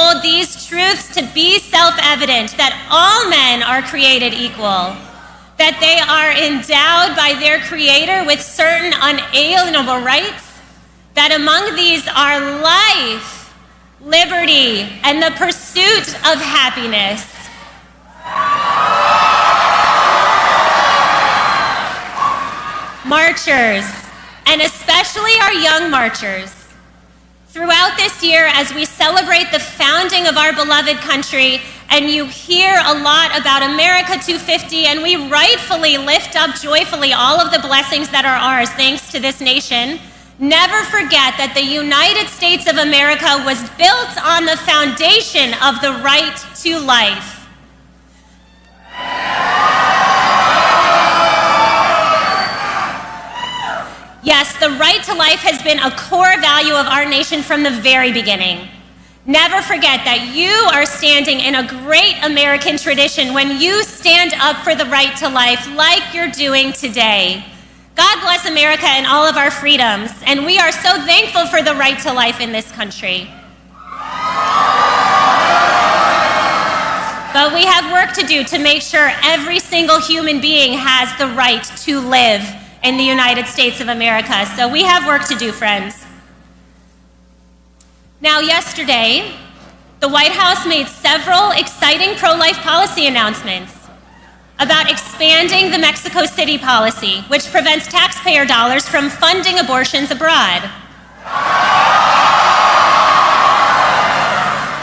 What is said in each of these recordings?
hold these truths to be self-evident, that all men are created equal, that they are endowed by their Creator with certain unalienable rights, that among these are life, liberty, and the pursuit of happiness. Marchers, and especially our young marchers, throughout this year as we celebrate the founding of our beloved country, and you hear a lot about America 250, and we rightfully lift up joyfully all of the blessings that are ours thanks to this nation, never forget that the United States of America was built on the foundation of the right to life. Yes, the right to life has been a core value of our nation from the very beginning. Never forget that you are standing in a great American tradition when you stand up for the right to life like you're doing today. God bless America and all of our freedoms, and we are so thankful for the right to life in this country. But we have work to do to make sure every single human being has the right to live in the United States of America. So we have work to do, friends. Now, yesterday, the White House made several exciting pro-life policy announcements about expanding the Mexico City policy, which prevents taxpayer dollars from funding abortions abroad.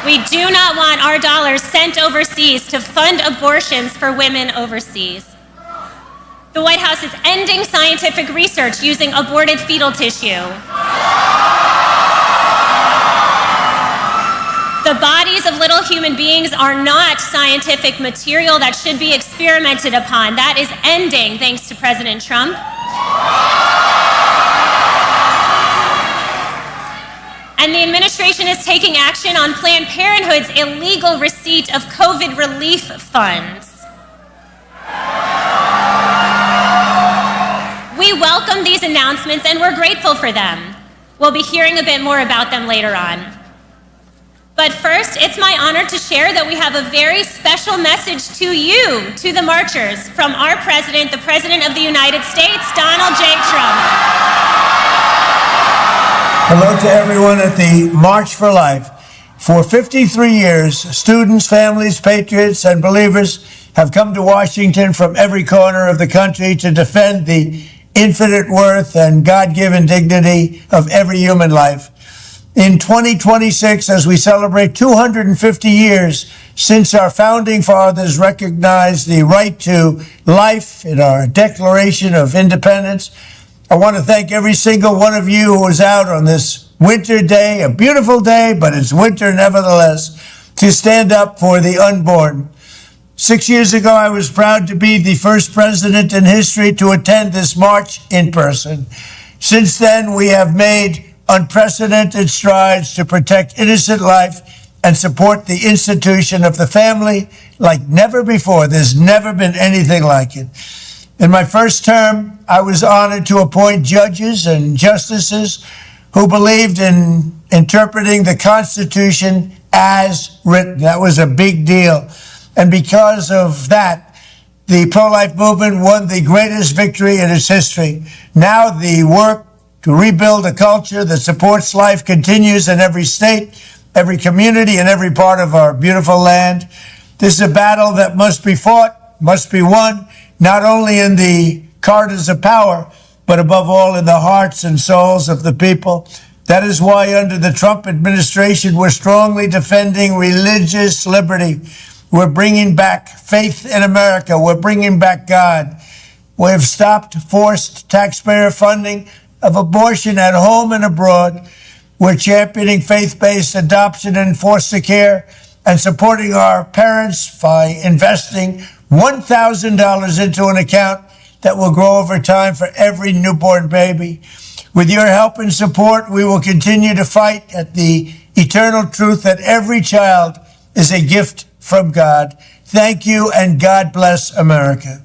We do not want our dollars sent overseas to fund abortions for women overseas. The White House is ending scientific research using aborted fetal tissue. The bodies of little human beings are not scientific material that should be experimented upon. That is ending thanks to President Trump. And the administration is taking action on Planned Parenthood's illegal receipt of COVID relief funds. We welcome these announcements and we're grateful for them. We'll be hearing a bit more about them later on. But first, it's my honor to share that we have a very special message to you, to the marchers, from our president, the President of the United States, Donald J. Trump. Hello to everyone at the March for Life. For 53 years, students, families, patriots, and believers have come to Washington from every corner of the country to defend the infinite worth and God-given dignity of every human life. In 2026, as we celebrate 250 years since our founding fathers recognized the right to life in our Declaration of Independence, I want to thank every single one of you who was out on this winter day, a beautiful day, but it's winter nevertheless, to stand up for the unborn. 6 years ago, I was proud to be the first president in history to attend this march in person. Since then, we have made unprecedented strides to protect innocent life and support the institution of the family like never before. There's never been anything like it. In my first term, I was honored to appoint judges and justices who believed in interpreting the Constitution as written. That was a big deal. And because of that, the pro-life movement won the greatest victory in its history. Now the work to rebuild a culture that supports life continues in every state, every community, and every part of our beautiful land. This is a battle that must be fought, must be won, not only in the corridors of power, but above all in the hearts and souls of the people. That is why under the Trump administration, we're strongly defending religious liberty. We're bringing back faith in America. We're bringing back God. We have stopped forced taxpayer funding of abortion at home and abroad. We're championing faith-based adoption and foster care and supporting our parents by investing $1,000 into an account that will grow over time for every newborn baby. With your help and support, we will continue to fight at the eternal truth that every child is a gift from God. Thank you, and God bless America.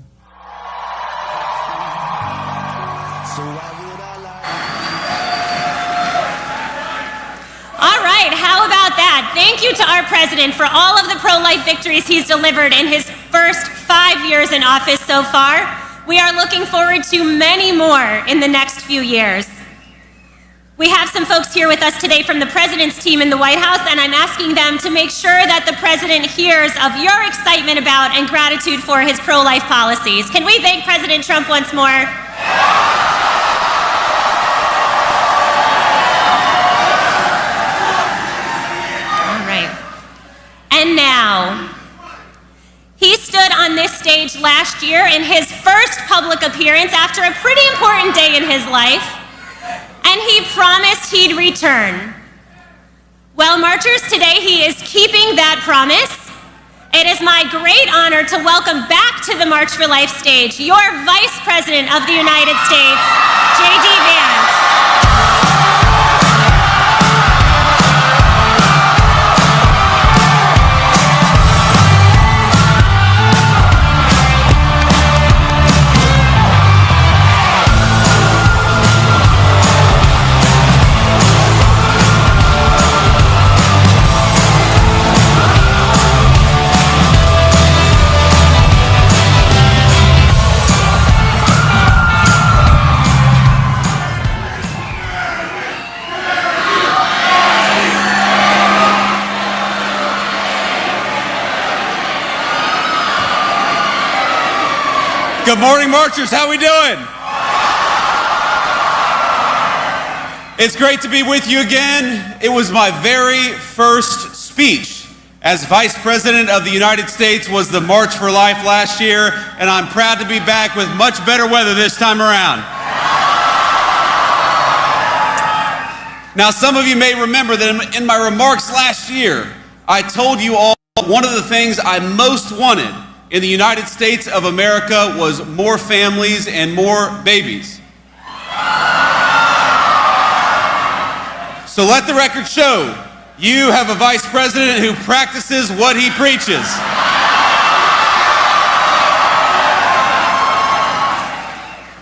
All right, how about that? Thank you to our our president for all of the pro-life victories he's delivered in his first 5 years in office so far. We are looking forward to many more in the next few years. We have some folks here with us today from the president's team in the White House, and I'm asking them to make sure that the president hears of your excitement about and gratitude for his pro-life policies. Can we thank President Trump once more? All right. And now, he stood on this stage last year in his first public appearance after a pretty important day in his life, and he promised he'd return. Well, marchers, today he is keeping that promise. It is my great honor to welcome back to the March for Life stage your Vice President of the United States, J.D. Vance. Good morning, marchers. How we doing? It's great to be with you again. It was my very first speech as Vice President of the United States was the March for Life last year, and I'm proud to be back with much better weather this time around. Now, some of you may remember that in my remarks last year, I told you all one of the things I most wanted in the United States of America was more families and more babies. So let the record show, you have a vice president who practices what he preaches.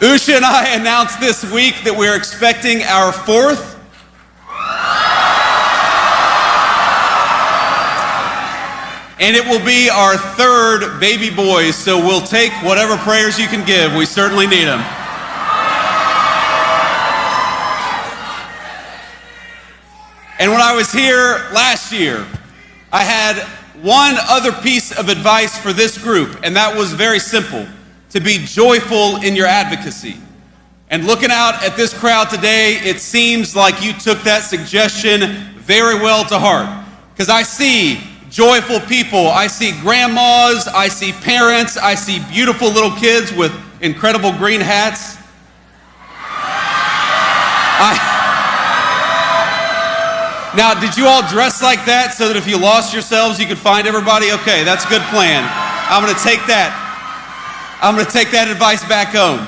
Usha and I announced this week that we're expecting our fourth and it will be our third baby boy, so we'll take whatever prayers you can give. We certainly need them. And when I was here last year, I had one other piece of advice for this group, and that was very simple: to be joyful in your advocacy. And looking out at this crowd today, it seems like you took that suggestion very well to heart, because I see joyful people. I see grandmas, I see parents, I see beautiful little kids with incredible green hats. Now, did you all dress like that so that if you lost yourselves, you could find everybody? Okay, that's a good plan. I'm going to take that advice back home.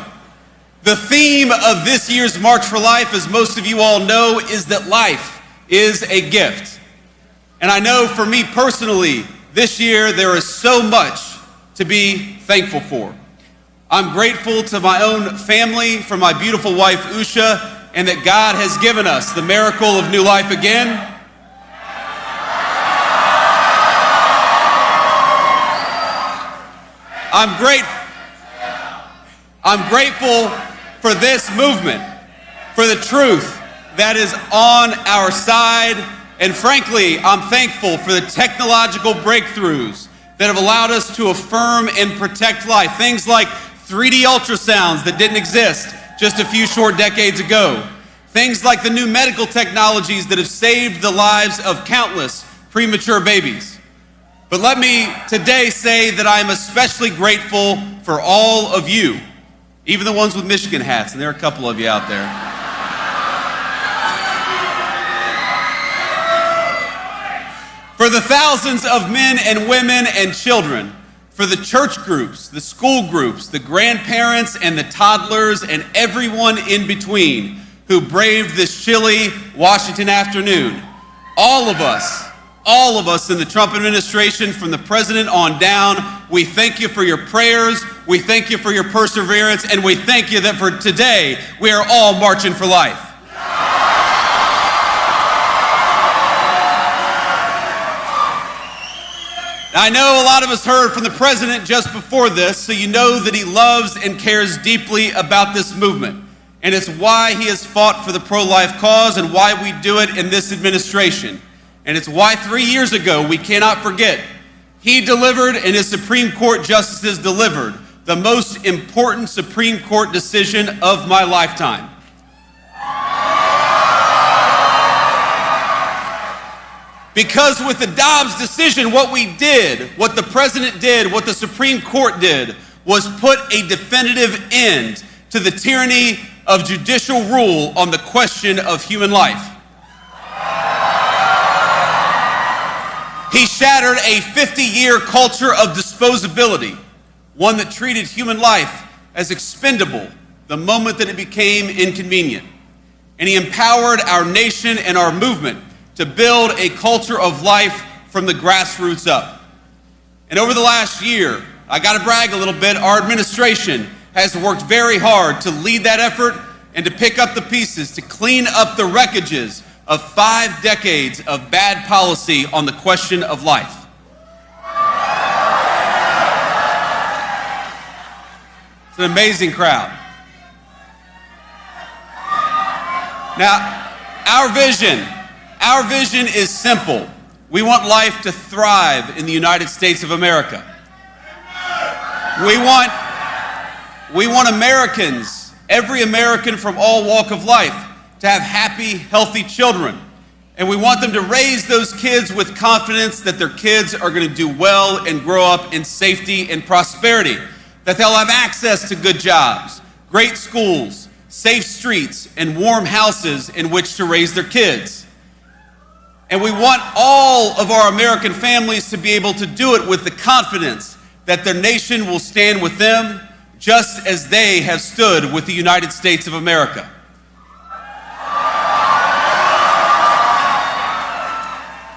The theme of this year's March for Life, as most of you all know, is that life is a gift. And I know for me personally, this year there is so much to be thankful for. I'm grateful to my own family, for my beautiful wife Usha, and that God has given us the miracle of new life again. I'm grateful for this movement, for the truth that is on our side. And frankly, I'm thankful for the technological breakthroughs that have allowed us to affirm and protect life. Things like 3D ultrasounds that didn't exist just a few short decades ago. Things like the new medical technologies that have saved the lives of countless premature babies. But let me today say that I am especially grateful for all of you, even the ones with Michigan hats, and there are a couple of you out there. For the thousands of men and women and children, for the church groups, the school groups, the grandparents and the toddlers and everyone in between who braved this chilly Washington afternoon. All of us in the Trump administration, from the president on down, we thank you for your prayers, we thank you for your perseverance, and we thank you that for today, we are all marching for life. Now, I know a lot of us heard from the president just before this, so you know that he loves and cares deeply about this movement. And it's why he has fought for the pro-life cause and why we do it in this administration. And it's why 3 years ago, we cannot forget, he delivered and his Supreme Court justices delivered the most important Supreme Court decision of my lifetime. Because with the Dobbs decision, what we did, what the president did, what the Supreme Court did, was put a definitive end to the tyranny of judicial rule on the question of human life. He shattered a 50-year culture of disposability, one that treated human life as expendable the moment that it became inconvenient. And he empowered our nation and our movement to build a culture of life from the grassroots up. And over the last year, I gotta brag a little bit, our administration has worked very hard to lead that effort and to pick up the pieces, to clean up the wreckages of 5 decades of bad policy on the question of life. It's an amazing crowd. Now, our vision is simple. We want life to thrive in the United States of America. We want Americans, every American from all walk of life, to have happy, healthy children. And we want them to raise those kids with confidence that their kids are going to do well and grow up in safety and prosperity, that they'll have access to good jobs, great schools, safe streets, and warm houses in which to raise their kids. And we want all of our American families to be able to do it with the confidence that their nation will stand with them just as they have stood with the United States of America.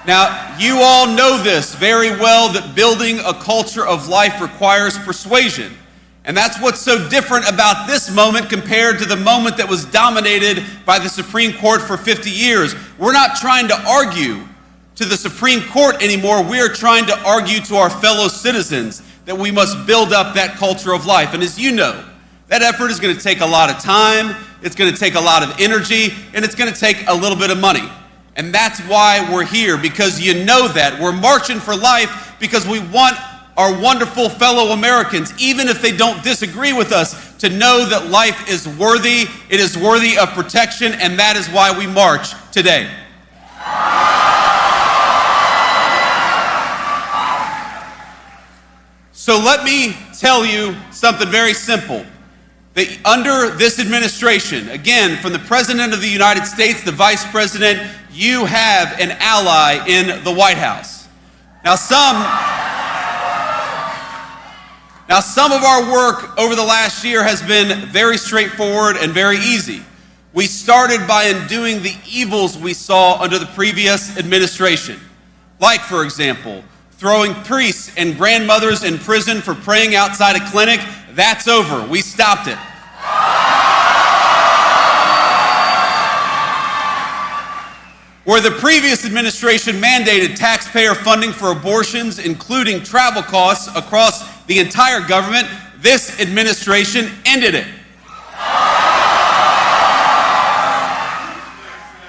Now, you all know this very well, that building a culture of life requires persuasion. And that's what's so different about this moment compared to the moment that was dominated by the Supreme Court for 50 years. We're not trying to argue to the Supreme Court anymore. We're trying to argue to our fellow citizens that we must build up that culture of life. And as you know, that effort is going to take a lot of time, it's going to take a lot of energy, and it's going to take a little bit of money. And that's why we're here, because you know that. We're marching for life because we want our wonderful fellow Americans, even if they don't disagree with us, to know that life is worthy, it is worthy of protection, and that is why we march today. So let me tell you something very simple. That under this administration, again, from the President of the United States, the Vice President, you have an ally in the White House. Now some of our work over the last year has been very straightforward and very easy. We started by undoing the evils we saw under the previous administration. Like, for example, throwing priests and grandmothers in prison for praying outside a clinic. That's over. We stopped it. Where the previous administration mandated taxpayer funding for abortions, including travel costs across the entire government, this administration ended it.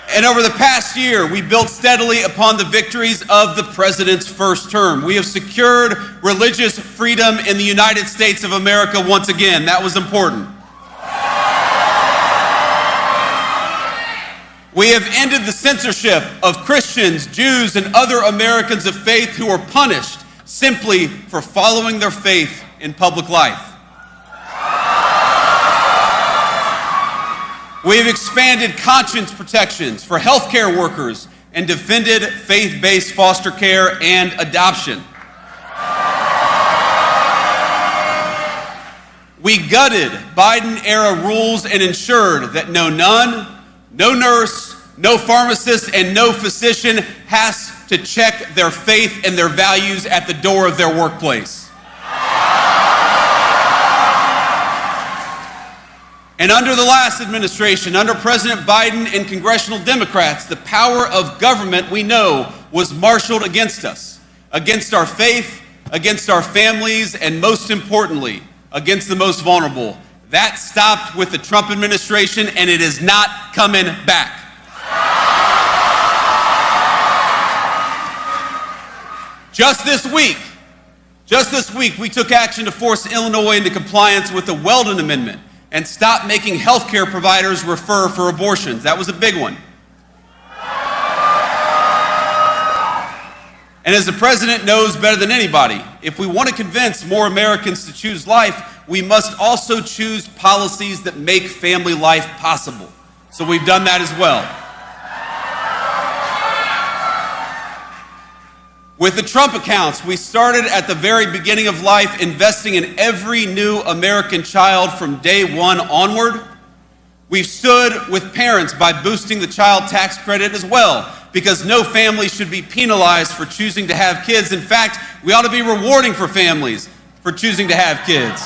And over the past year, we built steadily upon the victories of the president's first term. We have secured religious freedom in the United States of America once again. That was important. We have ended the censorship of Christians, Jews, and other Americans of faith who are punished simply for following their faith in public life. We have expanded conscience protections for healthcare workers and defended faith-based foster care and adoption. We gutted Biden-era rules and ensured that no nun, no nurse, no pharmacist, and no physician has to check their faith and their values at the door of their workplace. And under the last administration, under President Biden and congressional Democrats, the power of government, we know, was marshaled against us, against our faith, against our families, and most importantly, against the most vulnerable. That stopped with the Trump administration, and it is not coming back. Just this week, we took action to force Illinois into compliance with the Weldon Amendment and stop making healthcare providers refer for abortions. That was a big one. And as the president knows better than anybody, if we want to convince more Americans to choose life, we must also choose policies that make family life possible. So we've done that as well. With the Trump accounts, we started at the very beginning of life, investing in every new American child from day one onward. We've stood with parents by boosting the child tax credit as well, because no family should be penalized for choosing to have kids. In fact, we ought to be rewarding for families for choosing to have kids.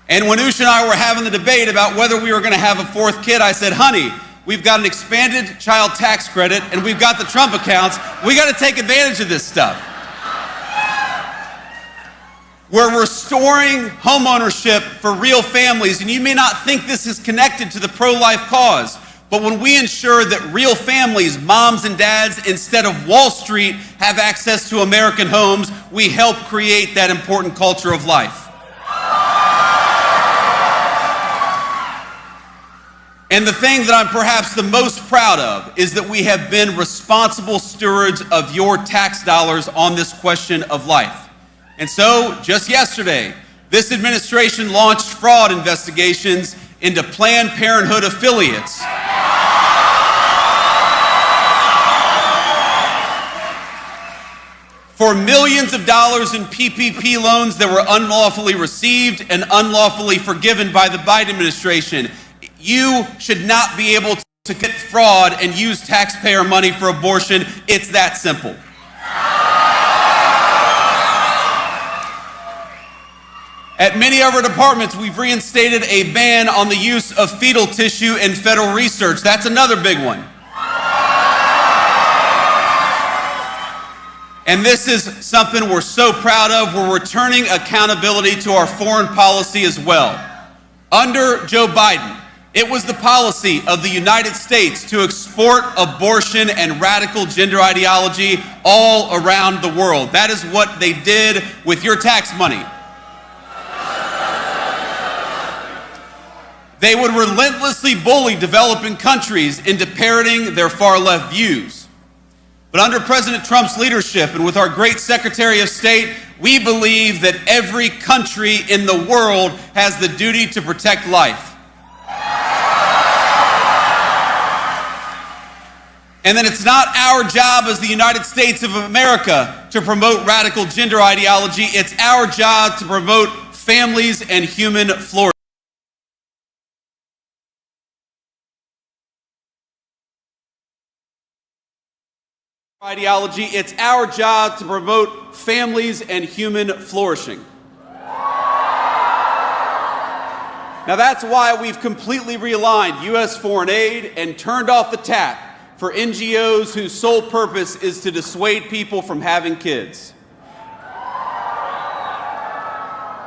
And when Usha and I were having the debate about whether we were going to have a fourth kid, I said, honey, we've got an expanded child tax credit and we've got the Trump accounts. We got to take advantage of this stuff. We're restoring homeownership for real families, and you may not think this is connected to the pro-life cause, but when we ensure that real families, moms and dads, instead of Wall Street, have access to American homes, we help create that important culture of life. And the thing that I'm perhaps the most proud of is that we have been responsible stewards of your tax dollars on this question of life. And so, just yesterday, this administration launched fraud investigations into Planned Parenthood affiliates. For millions of dollars in PPP loans that were unlawfully received and unlawfully forgiven by the Biden administration. You should not be able to commit fraud and use taxpayer money for abortion. It's that simple. At many of our departments, we've reinstated a ban on the use of fetal tissue in federal research. That's another big one. And this is something we're so proud of. We're returning accountability to our foreign policy as well. Under Joe Biden, it was the policy of the United States to export abortion and radical gender ideology all around the world. That is what they did with your tax money. They would relentlessly bully developing countries into parroting their far-left views. But under President Trump's leadership and with our great Secretary of State, we believe that every country in the world has the duty to protect life. And that it's not our job as the United States of America to promote radical gender ideology. It's our job to promote families and human flourishing. Ideology, it's our job to promote families and human flourishing. Now that's why we've completely realigned U.S. foreign aid and turned off the tap for NGOs whose sole purpose is to dissuade people from having kids.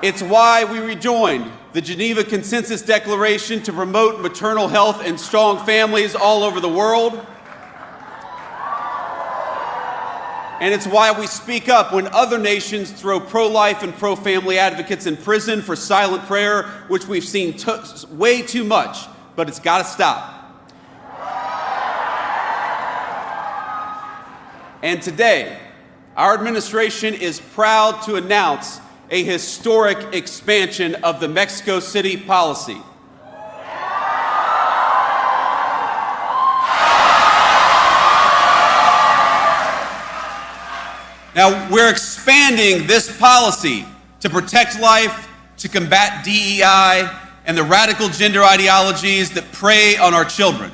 It's why we rejoined the Geneva Consensus Declaration to promote maternal health and strong families all over the world. And it's why we speak up when other nations throw pro-life and pro-family advocates in prison for silent prayer, which we've seen way too much, but it's got to stop. And today, our administration is proud to announce a historic expansion of the Mexico City policy. Now, we're expanding this policy to protect life, to combat DEI, and the radical gender ideologies that prey on our children.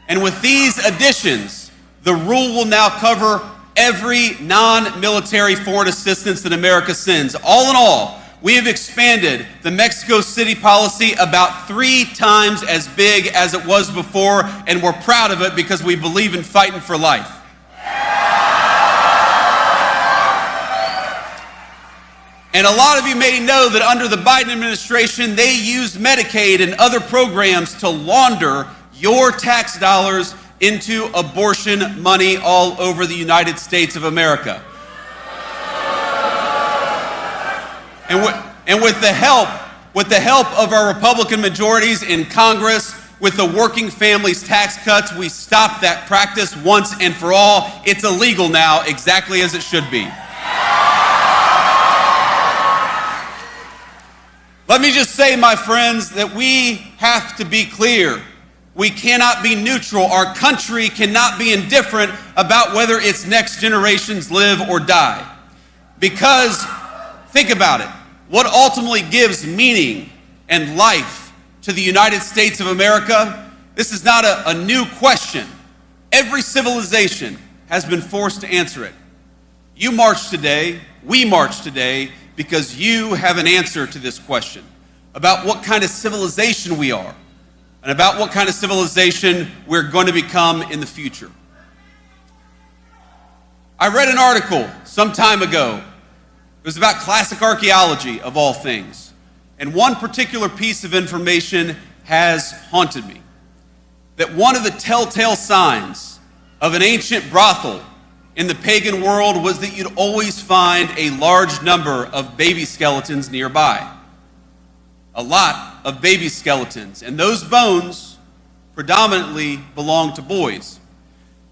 And with these additions, the rule will now cover every non-military foreign assistance that America sends. All in all, we have expanded the Mexico City policy about 3 times as big as it was before, and we're proud of it because we believe in fighting for life. And a lot of you may know that under the Biden administration, they used Medicaid and other programs to launder your tax dollars into abortion money all over the United States of America. And with the help of our Republican majorities in Congress, with the Working Families Tax Cuts, we stopped that practice once and for all. It's illegal now, exactly as it should be. Let me just say, my friends, that we have to be clear. We cannot be neutral. Our country cannot be indifferent about whether its next generations live or die. Because, think about it, what ultimately gives meaning and life to the United States of America, this is not a new question. Every civilization has been forced to answer it. You march today, we march today, because you have an answer to this question about what kind of civilization we are and about what kind of civilization we're going to become in the future. I read an article some time ago. It was about classic archaeology, of all things. And one particular piece of information has haunted me. That one of the telltale signs of an ancient brothel in the pagan world was that you'd always find a large number of baby skeletons nearby. A lot of baby skeletons. And those bones predominantly belonged to boys.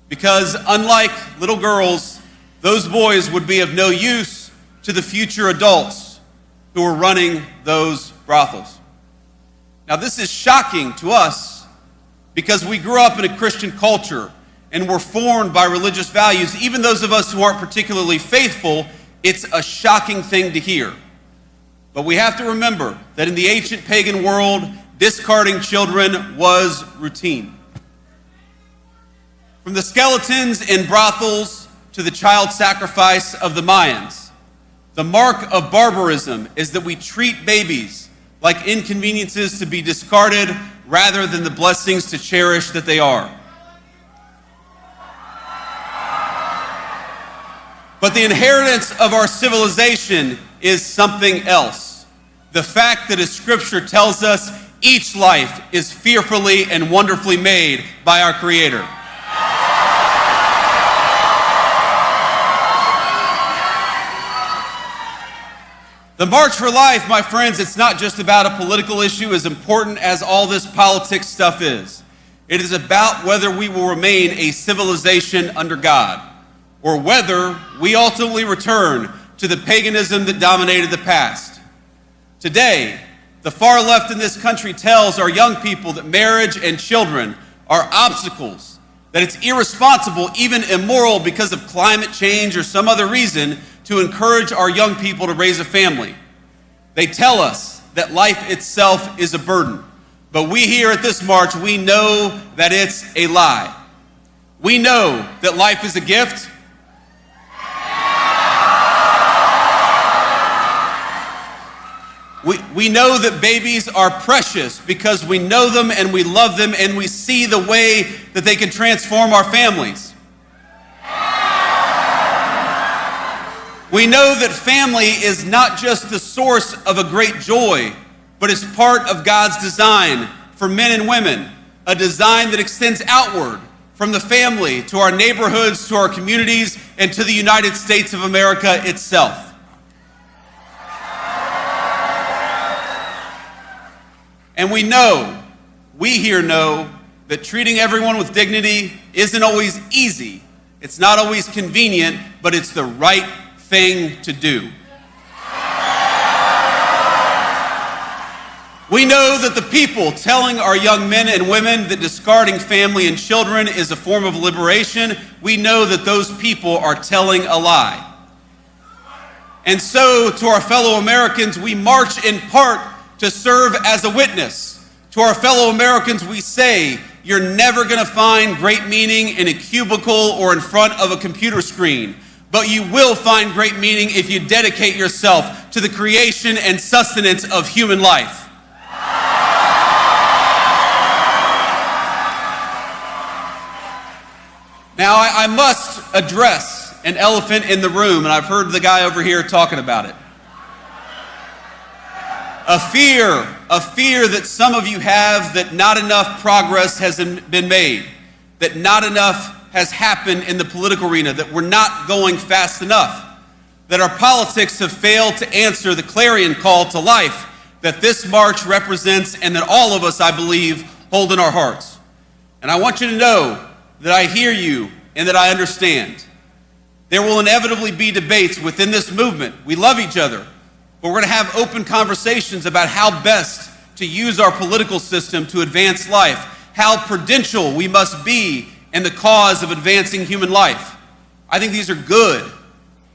Because unlike little girls, those boys would be of no use to the future adults who were running those brothels. Now, this is shocking to us because we grew up in a Christian culture and were formed by religious values. Even those of us who aren't particularly faithful, it's a shocking thing to hear. But we have to remember that in the ancient pagan world, discarding children was routine. From the skeletons in brothels to the child sacrifice of the Mayans, the mark of barbarism is that we treat babies like inconveniences to be discarded rather than the blessings to cherish that they are. But the inheritance of our civilization is something else. The fact that, as Scripture tells us, each life is fearfully and wonderfully made by our Creator. The March for Life, my friends, it's not just about a political issue as important as all this politics stuff is. It is about whether we will remain a civilization under God, or whether we ultimately return to the paganism that dominated the past. Today, the far left in this country tells our young people that marriage and children are obstacles, that it's irresponsible, even immoral because of climate change or some other reason, to encourage our young people to raise a family. They tell us that life itself is a burden, but we here at this march, we know that it's a lie. We know that life is a gift. We know that babies are precious because we know them and we love them and we see the way that they can transform our families. We know that family is not just the source of a great joy, but is part of God's design for men and women, a design that extends outward from the family to our neighborhoods, to our communities, and to the United States of America itself. And we here know that treating everyone with dignity isn't always easy. It's not always convenient, but it's the right thing to do. We know that the people telling our young men and women that discarding family and children is a form of liberation, we know that those people are telling a lie. And so, to our fellow Americans, we march in part to serve as a witness. To our fellow Americans, we say, you're never going to find great meaning in a cubicle or in front of a computer screen, but you will find great meaning if you dedicate yourself to the creation and sustenance of human life. Now, I must address an elephant in the room, and I've heard the guy over here talking about it. A fear that some of you have that not enough progress has been made, that not enough has happened in the political arena, that we're not going fast enough, that our politics have failed to answer the clarion call to life that this march represents and that all of us, I believe, hold in our hearts. And I want you to know that I hear you and that I understand. There will inevitably be debates within this movement. We love each other. But we're going to have open conversations about how best to use our political system to advance life, how prudential we must be in the cause of advancing human life. I think these are good,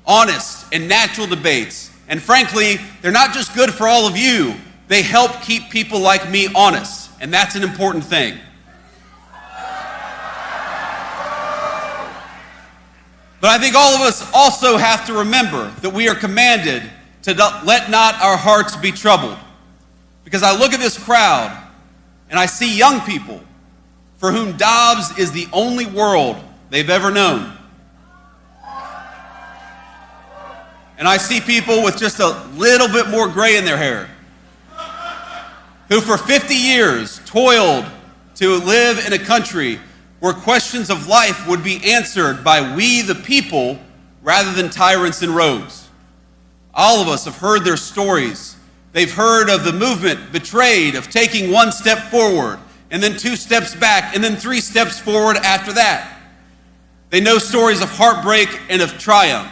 honest, and natural debates. And frankly, they're not just good for all of you, they help keep people like me honest. And that's an important thing. But I think all of us also have to remember that we are commanded to let not our hearts be troubled. Because I look at this crowd and I see young people for whom Dobbs is the only world they've ever known. And I see people with just a little bit more gray in their hair who for 50 years toiled to live in a country where questions of life would be answered by we the people rather than tyrants in robes. All of us have heard their stories. They've heard of the movement betrayed, of taking one step forward, and then 2 steps back, and then 3 steps forward after that. They know stories of heartbreak and of triumph.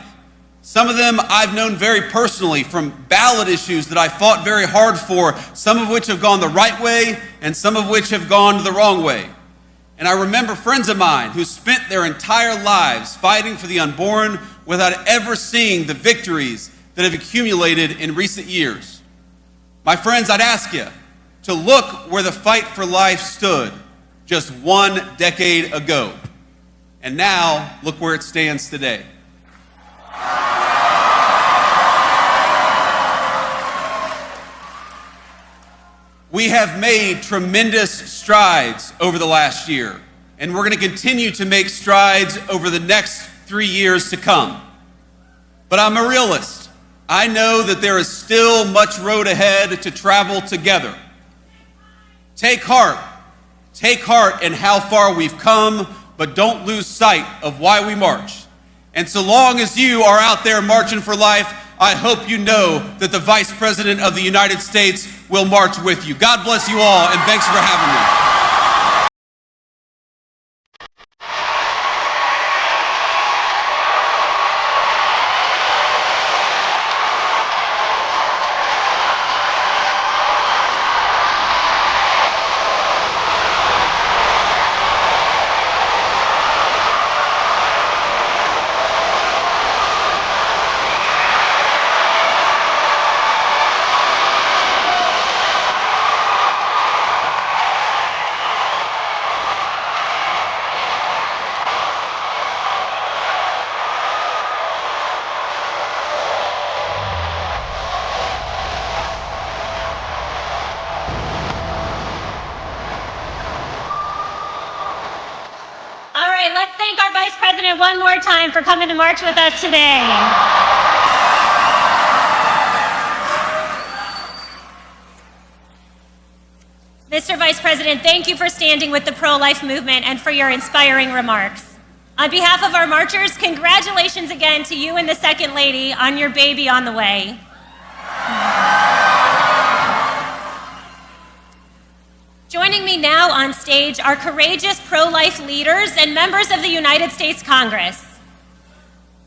Some of them I've known very personally from ballot issues that I fought very hard for, some of which have gone the right way, and some of which have gone the wrong way. And I remember friends of mine who spent their entire lives fighting for the unborn without ever seeing the victories that have accumulated in recent years. My friends, I'd ask you to look where the fight for life stood just 1 decade ago. And now, look where it stands today. We have made tremendous strides over the last year, and we're going to continue to make strides over the next 3 years to come. But I'm a realist. I know that there is still much road ahead to travel together. Take heart in how far we've come, but don't lose sight of why we march. And so long as you are out there marching for life, I hope you know that the Vice President of the United States will march with you. God bless you all, and thanks for having me. Let's thank our Vice President one more time for coming to march with us today. Mr. Vice President, thank you for standing with the pro-life movement and for your inspiring remarks. On behalf of our marchers, congratulations again to you and the Second Lady on your baby on the way. Joining me now on stage are courageous pro-life leaders and members of the United States Congress.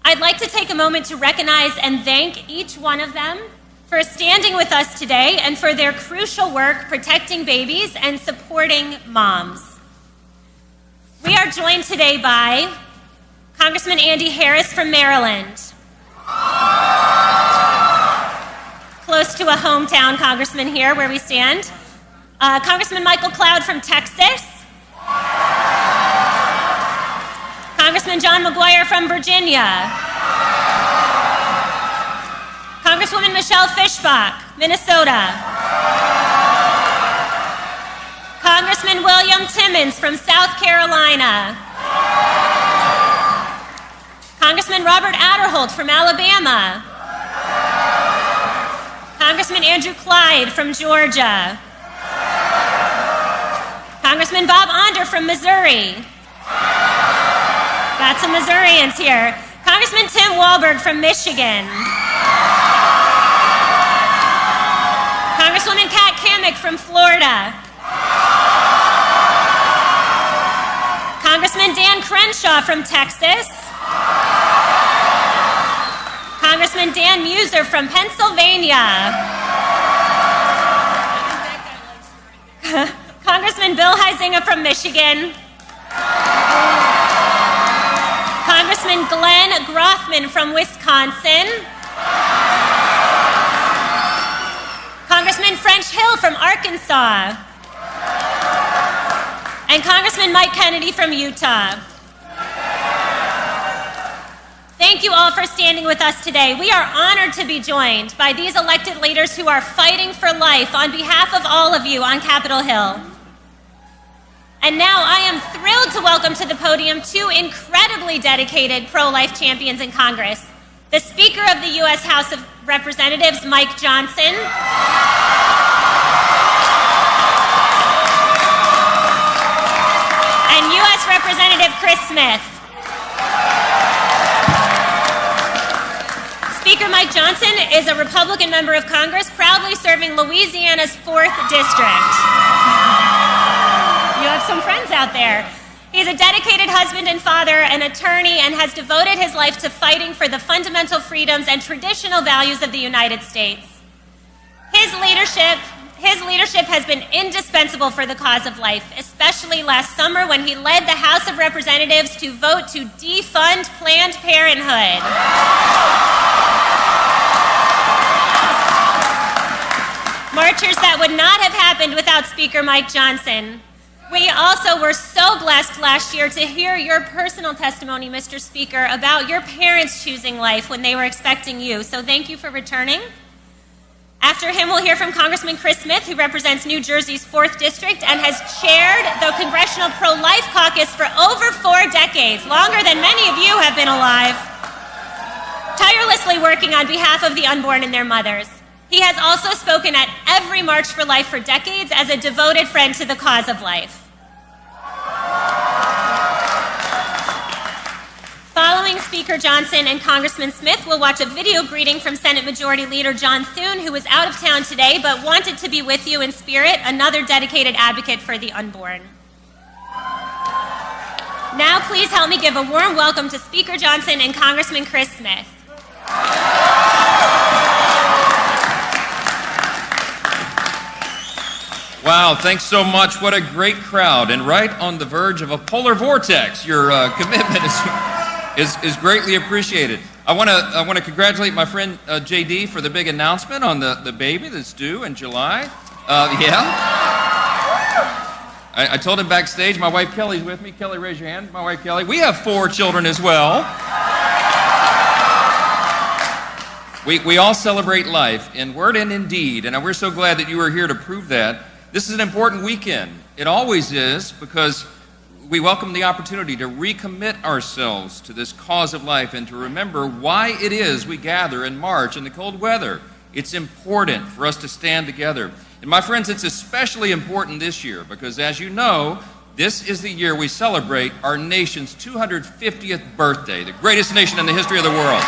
I'd like to take a moment to recognize and thank each one of them for standing with us today and for their crucial work protecting babies and supporting moms. We are joined today by Congressman Andy Harris from Maryland, close to a hometown congressman here where we stand. Congressman Michael Cloud from Texas. Congressman John McGuire from Virginia. Congresswoman Michelle Fischbach, Minnesota. Congressman William Timmons from South Carolina. Congressman Robert Aderholt from Alabama. Congressman Andrew Clyde from Georgia. Congressman Bob Onder from Missouri. Got some Missourians here. Congressman Tim Walberg from Michigan. Congresswoman Kat Cammack from Florida. Congressman Dan Crenshaw from Texas. Congressman Dan Muser from Pennsylvania. Congressman Bill Huizenga from Michigan. Congressman Glenn Grothman from Wisconsin. Congressman French Hill from Arkansas. And Congressman Mike Kennedy from Utah. Thank you all for standing with us today. We are honored to be joined by these elected leaders who are fighting for life on behalf of all of you on Capitol Hill. And now I am thrilled to welcome to the podium two incredibly dedicated pro-life champions in Congress. The Speaker of the U.S. House of Representatives, Mike Johnson, and U.S. Representative Chris Smith. Speaker Mike Johnson is a Republican member of Congress, proudly serving Louisiana's 4th District. You have some friends out there. He's a dedicated husband and father, an attorney, and has devoted his life to fighting for the fundamental freedoms and traditional values of the United States. His leadership has been indispensable for the cause of life, especially last summer when he led the House of Representatives to vote to defund Planned Parenthood. Marchers that would not have happened without Speaker Mike Johnson. We also were so blessed last year to hear your personal testimony, Mr. Speaker, about your parents choosing life when they were expecting you. So thank you for returning. After him, we'll hear from Congressman Chris Smith, who represents New Jersey's 4th District and has chaired the Congressional Pro-Life Caucus for over 4 decades, longer than many of you have been alive, tirelessly working on behalf of the unborn and their mothers. He has also spoken at every March for Life for decades as a devoted friend to the cause of life. Following Speaker Johnson and Congressman Smith, we'll watch a video greeting from Senate Majority Leader John Thune, who is out of town today but wanted to be with you in spirit, another dedicated advocate for the unborn. Now please help me give a warm welcome to Speaker Johnson and Congressman Chris Smith. Wow, thanks so much. What a great crowd, and right on the verge of a polar vortex. Your commitment is greatly appreciated. I want to congratulate my friend JD for the big announcement on the baby that's due in July. I told him backstage. My wife Kelly's with me. Kelly, raise your hand. My wife Kelly. We have 4 children as well. We all celebrate life in word and in deed, and we're so glad that you are here to prove that. This is an important weekend. It always is, because we welcome the opportunity to recommit ourselves to this cause of life and to remember why it is we gather in March in the cold weather. It's important for us to stand together. And my friends, it's especially important this year because, as you know, this is the year we celebrate our nation's 250th birthday, the greatest nation in the history of the world.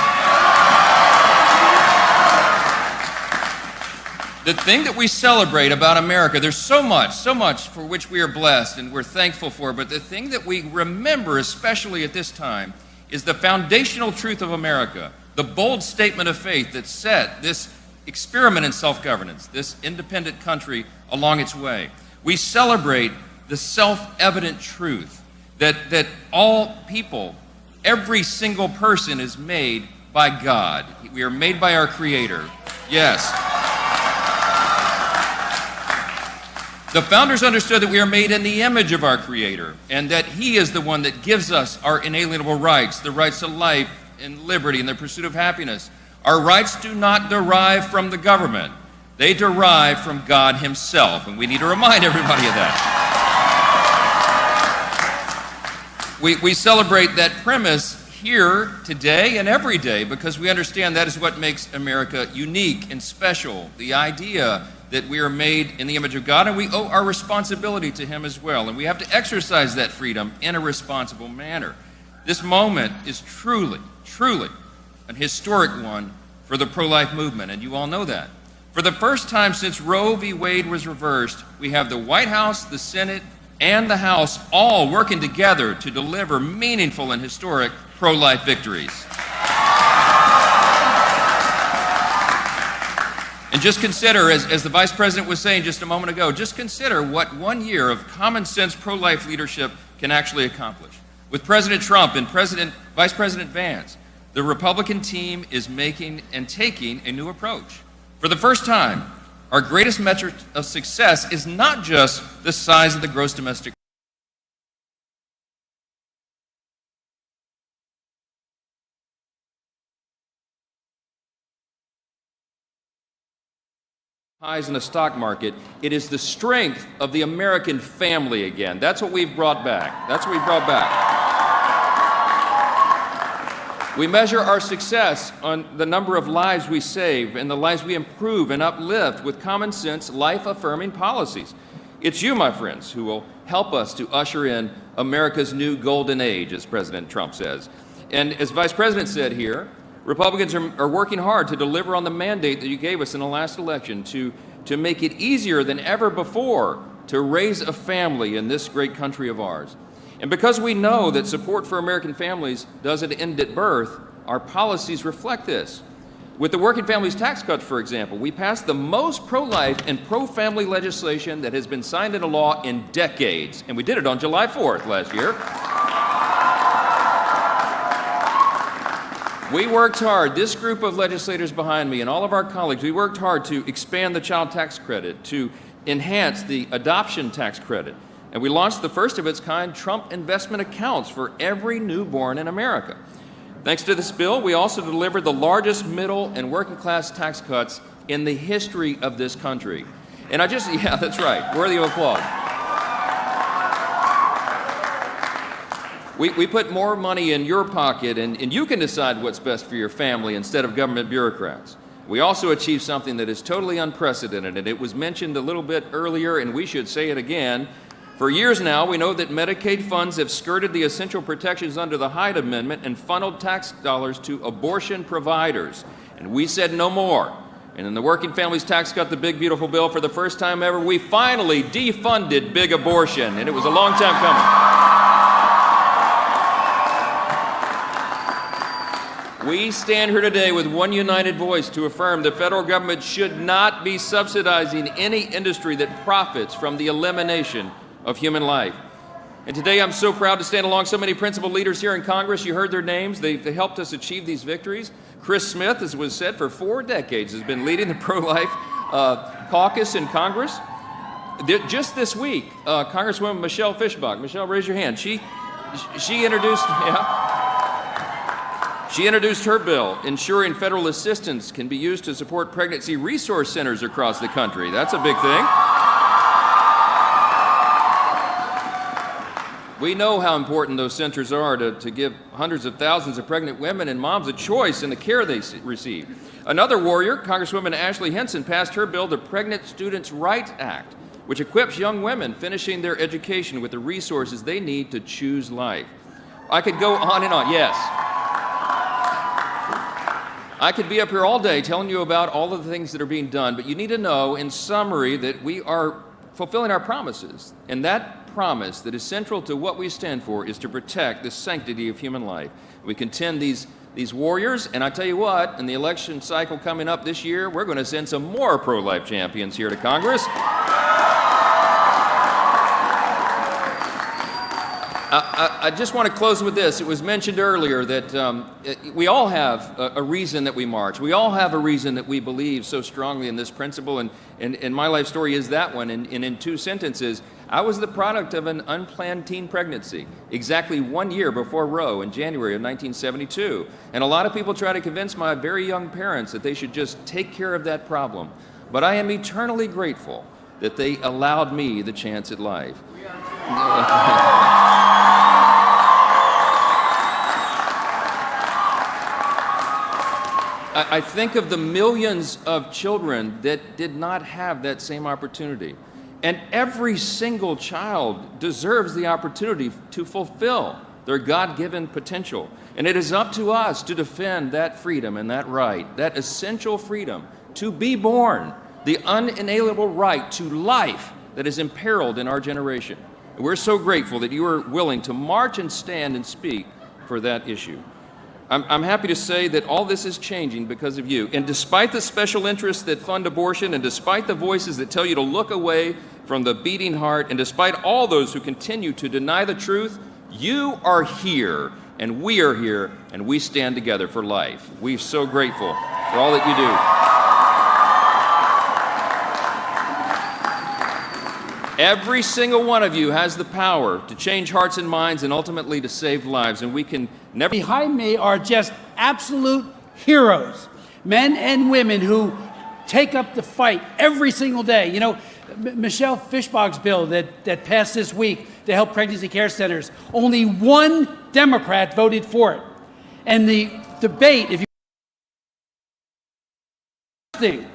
The thing that we celebrate about America, there's so much for which we are blessed and we're thankful for, but the thing that we remember, especially at this time, is the foundational truth of America, the bold statement of faith that set this experiment in self-governance, this independent country along its way. We celebrate the self-evident truth that all people, every single person is made by God. We are made by our Creator. Yes. The founders understood that we are made in the image of our Creator and that He is the one that gives us our inalienable rights, the rights to life and liberty and the pursuit of happiness. Our rights do not derive from the government. They derive from God Himself, and we need to remind everybody of that. We celebrate that premise here today and every day because we understand that is what makes America unique and special. The idea that we are made in the image of God, and we owe our responsibility to Him as well. And we have to exercise that freedom in a responsible manner. This moment is truly, truly an historic one for the pro-life movement, and you all know that. For the first time since Roe v. Wade was reversed, we have the White House, the Senate, and the House all working together to deliver meaningful and historic pro-life victories. And just consider, as the Vice President was saying just a moment ago, just consider what 1 year of common sense pro-life leadership can actually accomplish. With President Trump and Vice President Vance, the Republican team is making and taking a new approach. For the first time, our greatest metric of success is not just the size of the gross domestic highs in the stock market. It is the strength of the American family again. That's what we've brought back. That's what we've brought back. We measure our success on the number of lives we save and the lives we improve and uplift with common sense, life-affirming policies. It's you, my friends, who will help us to usher in America's new golden age, as President Trump says. And as Vice President said here, Republicans are working hard to deliver on the mandate that you gave us in the last election to make it easier than ever before to raise a family in this great country of ours. And because we know that support for American families doesn't end at birth, our policies reflect this. With the Working Families Tax Cuts, for example, we passed the most pro-life and pro-family legislation that has been signed into law in decades, and we did it on July 4th last year. We worked hard, this group of legislators behind me and all of our colleagues, we worked hard to expand the child tax credit, to enhance the adoption tax credit. And we launched the first of its kind Trump investment accounts for every newborn in America. Thanks to this bill, we also delivered the largest middle and working class tax cuts in the history of this country. And yeah, that's right, worthy of applause. We put more money in your pocket, and you can decide what's best for your family instead of government bureaucrats. We also achieved something that is totally unprecedented, and it was mentioned a little bit earlier, and we should say it again. For years now, we know that Medicaid funds have skirted the essential protections under the Hyde Amendment and funneled tax dollars to abortion providers. And we said no more. And in the Working Families Tax Cut, the big beautiful bill, for the first time ever, we finally defunded big abortion. And it was a long time coming. We stand here today with one united voice to affirm the federal government should not be subsidizing any industry that profits from the elimination of human life. And today I'm so proud to stand along so many principal leaders here in Congress. You heard their names. They helped us achieve these victories. Chris Smith, as was said, for 4 decades has been leading the pro-life caucus in Congress. Just this week, Congresswoman Michelle Fischbach. Michelle, raise your hand. She introduced her bill, ensuring federal assistance can be used to support pregnancy resource centers across the country. That's a big thing. We know how important those centers are to give hundreds of thousands of pregnant women and moms a choice in the care they receive. Another warrior, Congresswoman Ashley Hinson, passed her bill, the Pregnant Students' Rights Act, which equips young women finishing their education with the resources they need to choose life. I could go on and on, yes. I could be up here all day telling you about all of the things that are being done, but you need to know, in summary, that we are fulfilling our promises. And that promise that is central to what we stand for is to protect the sanctity of human life. We contend these warriors, and I tell you what, in the election cycle coming up this year, we're going to send some more pro-life champions here to Congress. I just want to close with this. It was mentioned earlier that we all have a reason that we march. We all have a reason that we believe so strongly in this principle, and my life story is that one. And in 2 sentences, I was the product of an unplanned teen pregnancy, exactly 1 year before Roe in January of 1972. And a lot of people try to convince my very young parents that they should just take care of that problem. But I am eternally grateful that they allowed me the chance at life. I think of the millions of children that did not have that same opportunity. And every single child deserves the opportunity to fulfill their God-given potential. And it is up to us to defend that freedom and that right, that essential freedom to be born, the unalienable right to life that is imperiled in our generation. And we're so grateful that you are willing to march and stand and speak for that issue. I'm happy to say that all this is changing because of you. And despite the special interests that fund abortion, and despite the voices that tell you to look away from the beating heart, and despite all those who continue to deny the truth, you are here, and we are here, and we stand together for life. We're so grateful for all that you do. Every single one of you has the power to change hearts and minds and ultimately to save lives, and we can never... Behind me are just absolute heroes, men and women who take up the fight every single day. You know, Michelle Fishbach's bill that passed this week to help pregnancy care centers, only one Democrat voted for it. And the debate, if you...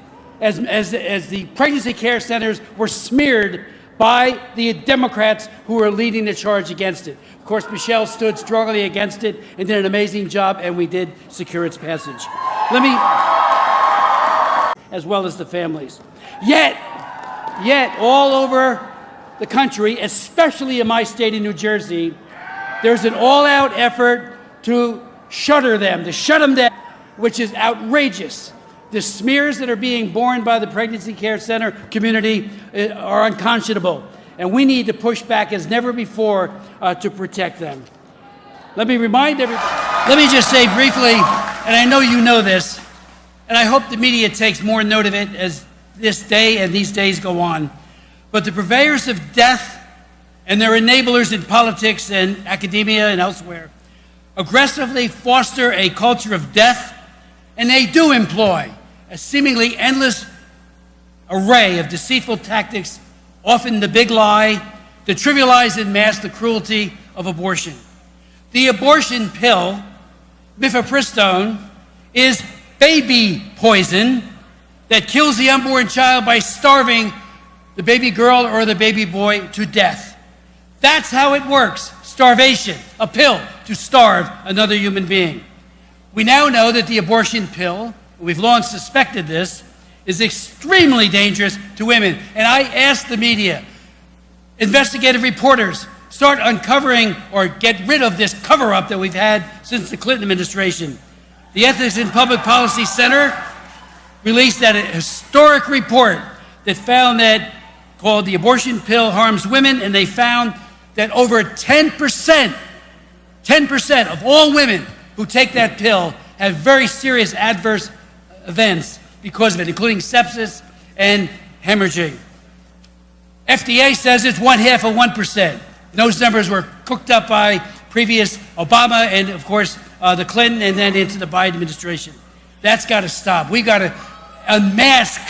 as the pregnancy care centers were smeared by the Democrats who were leading the charge against it. Of course, Michelle stood strongly against it and did an amazing job, and we did secure its passage. As well as the families. Yet, all over the country, especially in my state of New Jersey, there's an all-out effort to shut them down, which is outrageous. The smears that are being borne by the pregnancy care center community are unconscionable, and we need to push back as never before to protect them. Let me remind everybody, let me just say briefly, and I know you know this, and I hope the media takes more note of it as this day and these days go on, but the purveyors of death and their enablers in politics and academia and elsewhere aggressively foster a culture of death, and they do employ a seemingly endless array of deceitful tactics, often the big lie, to trivialize and mask the cruelty of abortion. The abortion pill, mifepristone, is baby poison that kills the unborn child by starving the baby girl or the baby boy to death. That's how it works. Starvation, a pill to starve another human being. We now know that the abortion pill, we've long suspected this, is extremely dangerous to women. And I ask the media, investigative reporters, start uncovering or get rid of this cover-up that we've had since the Clinton administration. The Ethics in Public Policy Center released that historic report that found that, called The Abortion Pill Harms Women, and they found that over 10% of all women who take that pill have very serious adverse events because of it, including sepsis and hemorrhaging. FDA says it's 0.5%. Those numbers were cooked up by previous Obama and, of course, the Clinton and then into the Biden administration. That's got to stop. We've got to unmask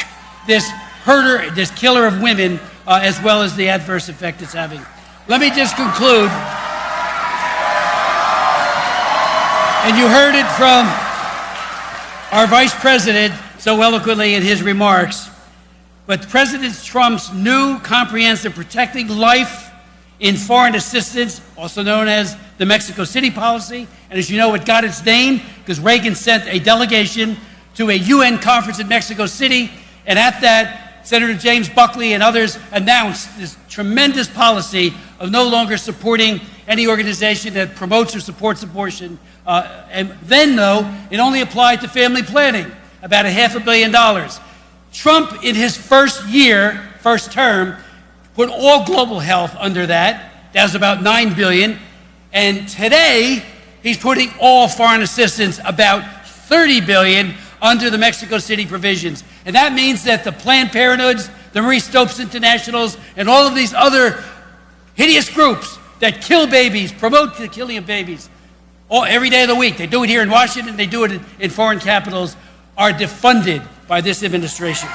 this herder, this killer of women, as well as the adverse effect it's having. Let me just conclude. And you heard it from our vice president so eloquently in his remarks. But President Trump's new comprehensive Protecting Life in Foreign Assistance, also known as the Mexico City policy, and as you know, it got its name because Reagan sent a delegation to a UN conference in Mexico City, and at that, Senator James Buckley and others announced this tremendous policy of no longer supporting any organization that promotes or supports abortion. And then, though, it only applied to family planning, about $500 million. Trump, in his first term, put all global health under that. That was about $9 billion. And today, he's putting all foreign assistance, about $30 billion, under the Mexico City provisions. And that means that the Planned Parenthoods, the Marie Stopes Internationals, and all of these other hideous groups that kill babies, promote the killing of babies, every day of the week, they do it here in Washington, they do it in foreign capitals, are defunded by this administration.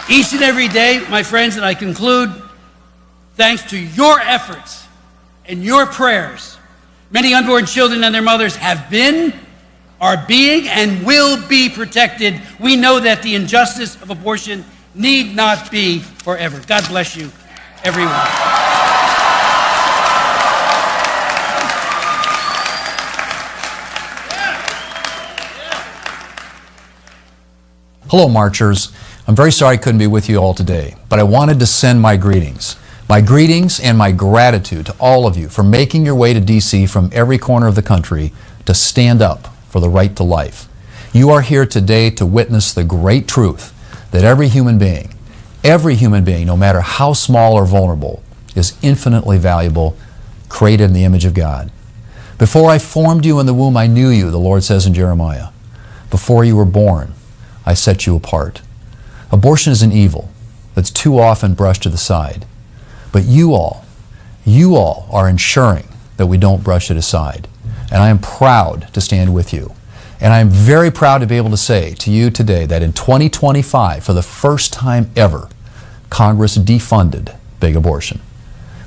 Each and every day, my friends, and I conclude, thanks to your efforts and your prayers, many unborn children and their mothers have been, are being, and will be protected. We know that the injustice of abortion need not be forever. God bless you, everyone. Hello, marchers. I'm very sorry I couldn't be with you all today, but I wanted to send my greetings. My greetings and my gratitude to all of you for making your way to D.C. from every corner of the country to stand up for the right to life. You are here today to witness the great truth that every human being, no matter how small or vulnerable, is infinitely valuable, created in the image of God. Before I formed you in the womb, I knew you, the Lord says in Jeremiah. Before you were born, I set you apart. Abortion is an evil that's too often brushed to the side. But you all are ensuring that we don't brush it aside. And I am proud to stand with you. And I am very proud to be able to say to you today that in 2025, for the first time ever, Congress defunded big abortion.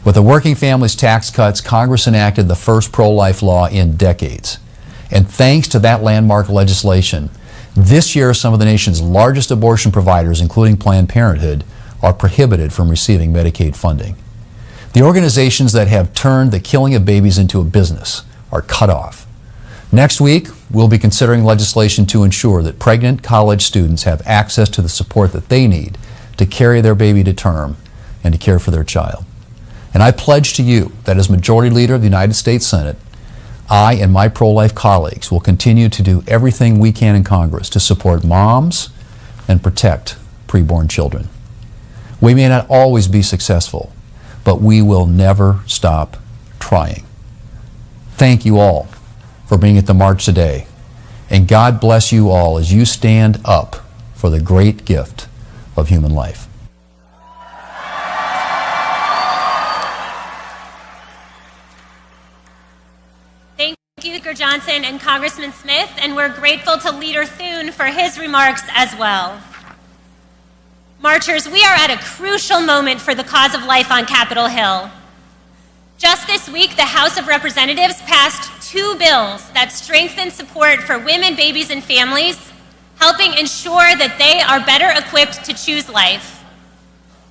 With the Working Families Tax Cuts, Congress enacted the first pro-life law in decades. And thanks to that landmark legislation, this year, some of the nation's largest abortion providers, including Planned Parenthood, are prohibited from receiving Medicaid funding. The organizations that have turned the killing of babies into a business are cut off. Next week, we'll be considering legislation to ensure that pregnant college students have access to the support that they need to carry their baby to term and to care for their child. And I pledge to you that as Majority Leader of the United States Senate, I and my pro-life colleagues will continue to do everything we can in Congress to support moms and protect preborn children. We may not always be successful, but we will never stop trying. Thank you all for being at the march today, and God bless you all as you stand up for the great gift of human life. Thank you, Speaker Johnson and Congressman Smith, and we're grateful to Leader Thune for his remarks as well. Marchers, we are at a crucial moment for the cause of life on Capitol Hill. Just this week, the House of Representatives passed 2 bills that strengthen support for women, babies, and families, helping ensure that they are better equipped to choose life.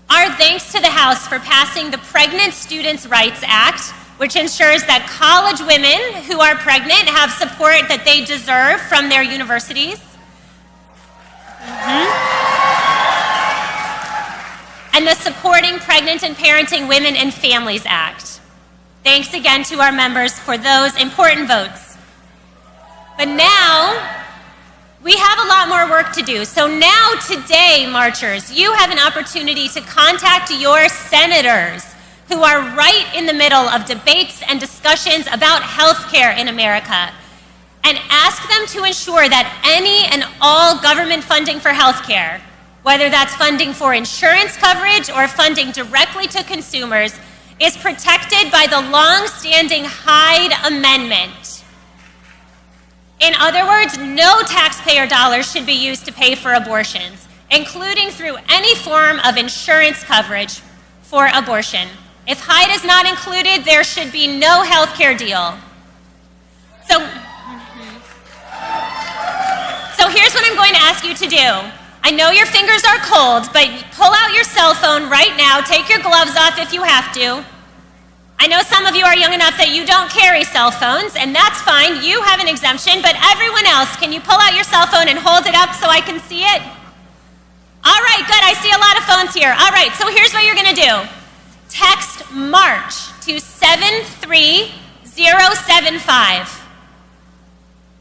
Our thanks to the House for passing the Pregnant Students' Rights Act, which ensures that college women who are pregnant have support that they deserve from their universities. And the Supporting Pregnant and Parenting Women and Families Act. Thanks again to our members for those important votes. But now, we have a lot more work to do. So now, today, marchers, you have an opportunity to contact your senators who are right in the middle of debates and discussions about health care in America, and ask them to ensure that any and all government funding for health care, whether that's funding for insurance coverage or funding directly to consumers, is protected by the long-standing Hyde Amendment. In other words, no taxpayer dollars should be used to pay for abortions, including through any form of insurance coverage for abortion. If Hyde is not included, there should be no health care deal. So here's what I'm going to ask you to do. I know your fingers are cold, but pull out your cell phone right now. Take your gloves off if you have to. I know some of you are young enough that you don't carry cell phones, and that's fine. You have an exemption, but everyone else, can you pull out your cell phone and hold it up so I can see it? All right, good. I see a lot of phones here. All right, so here's what you're going to do. Text MARCH to 73075.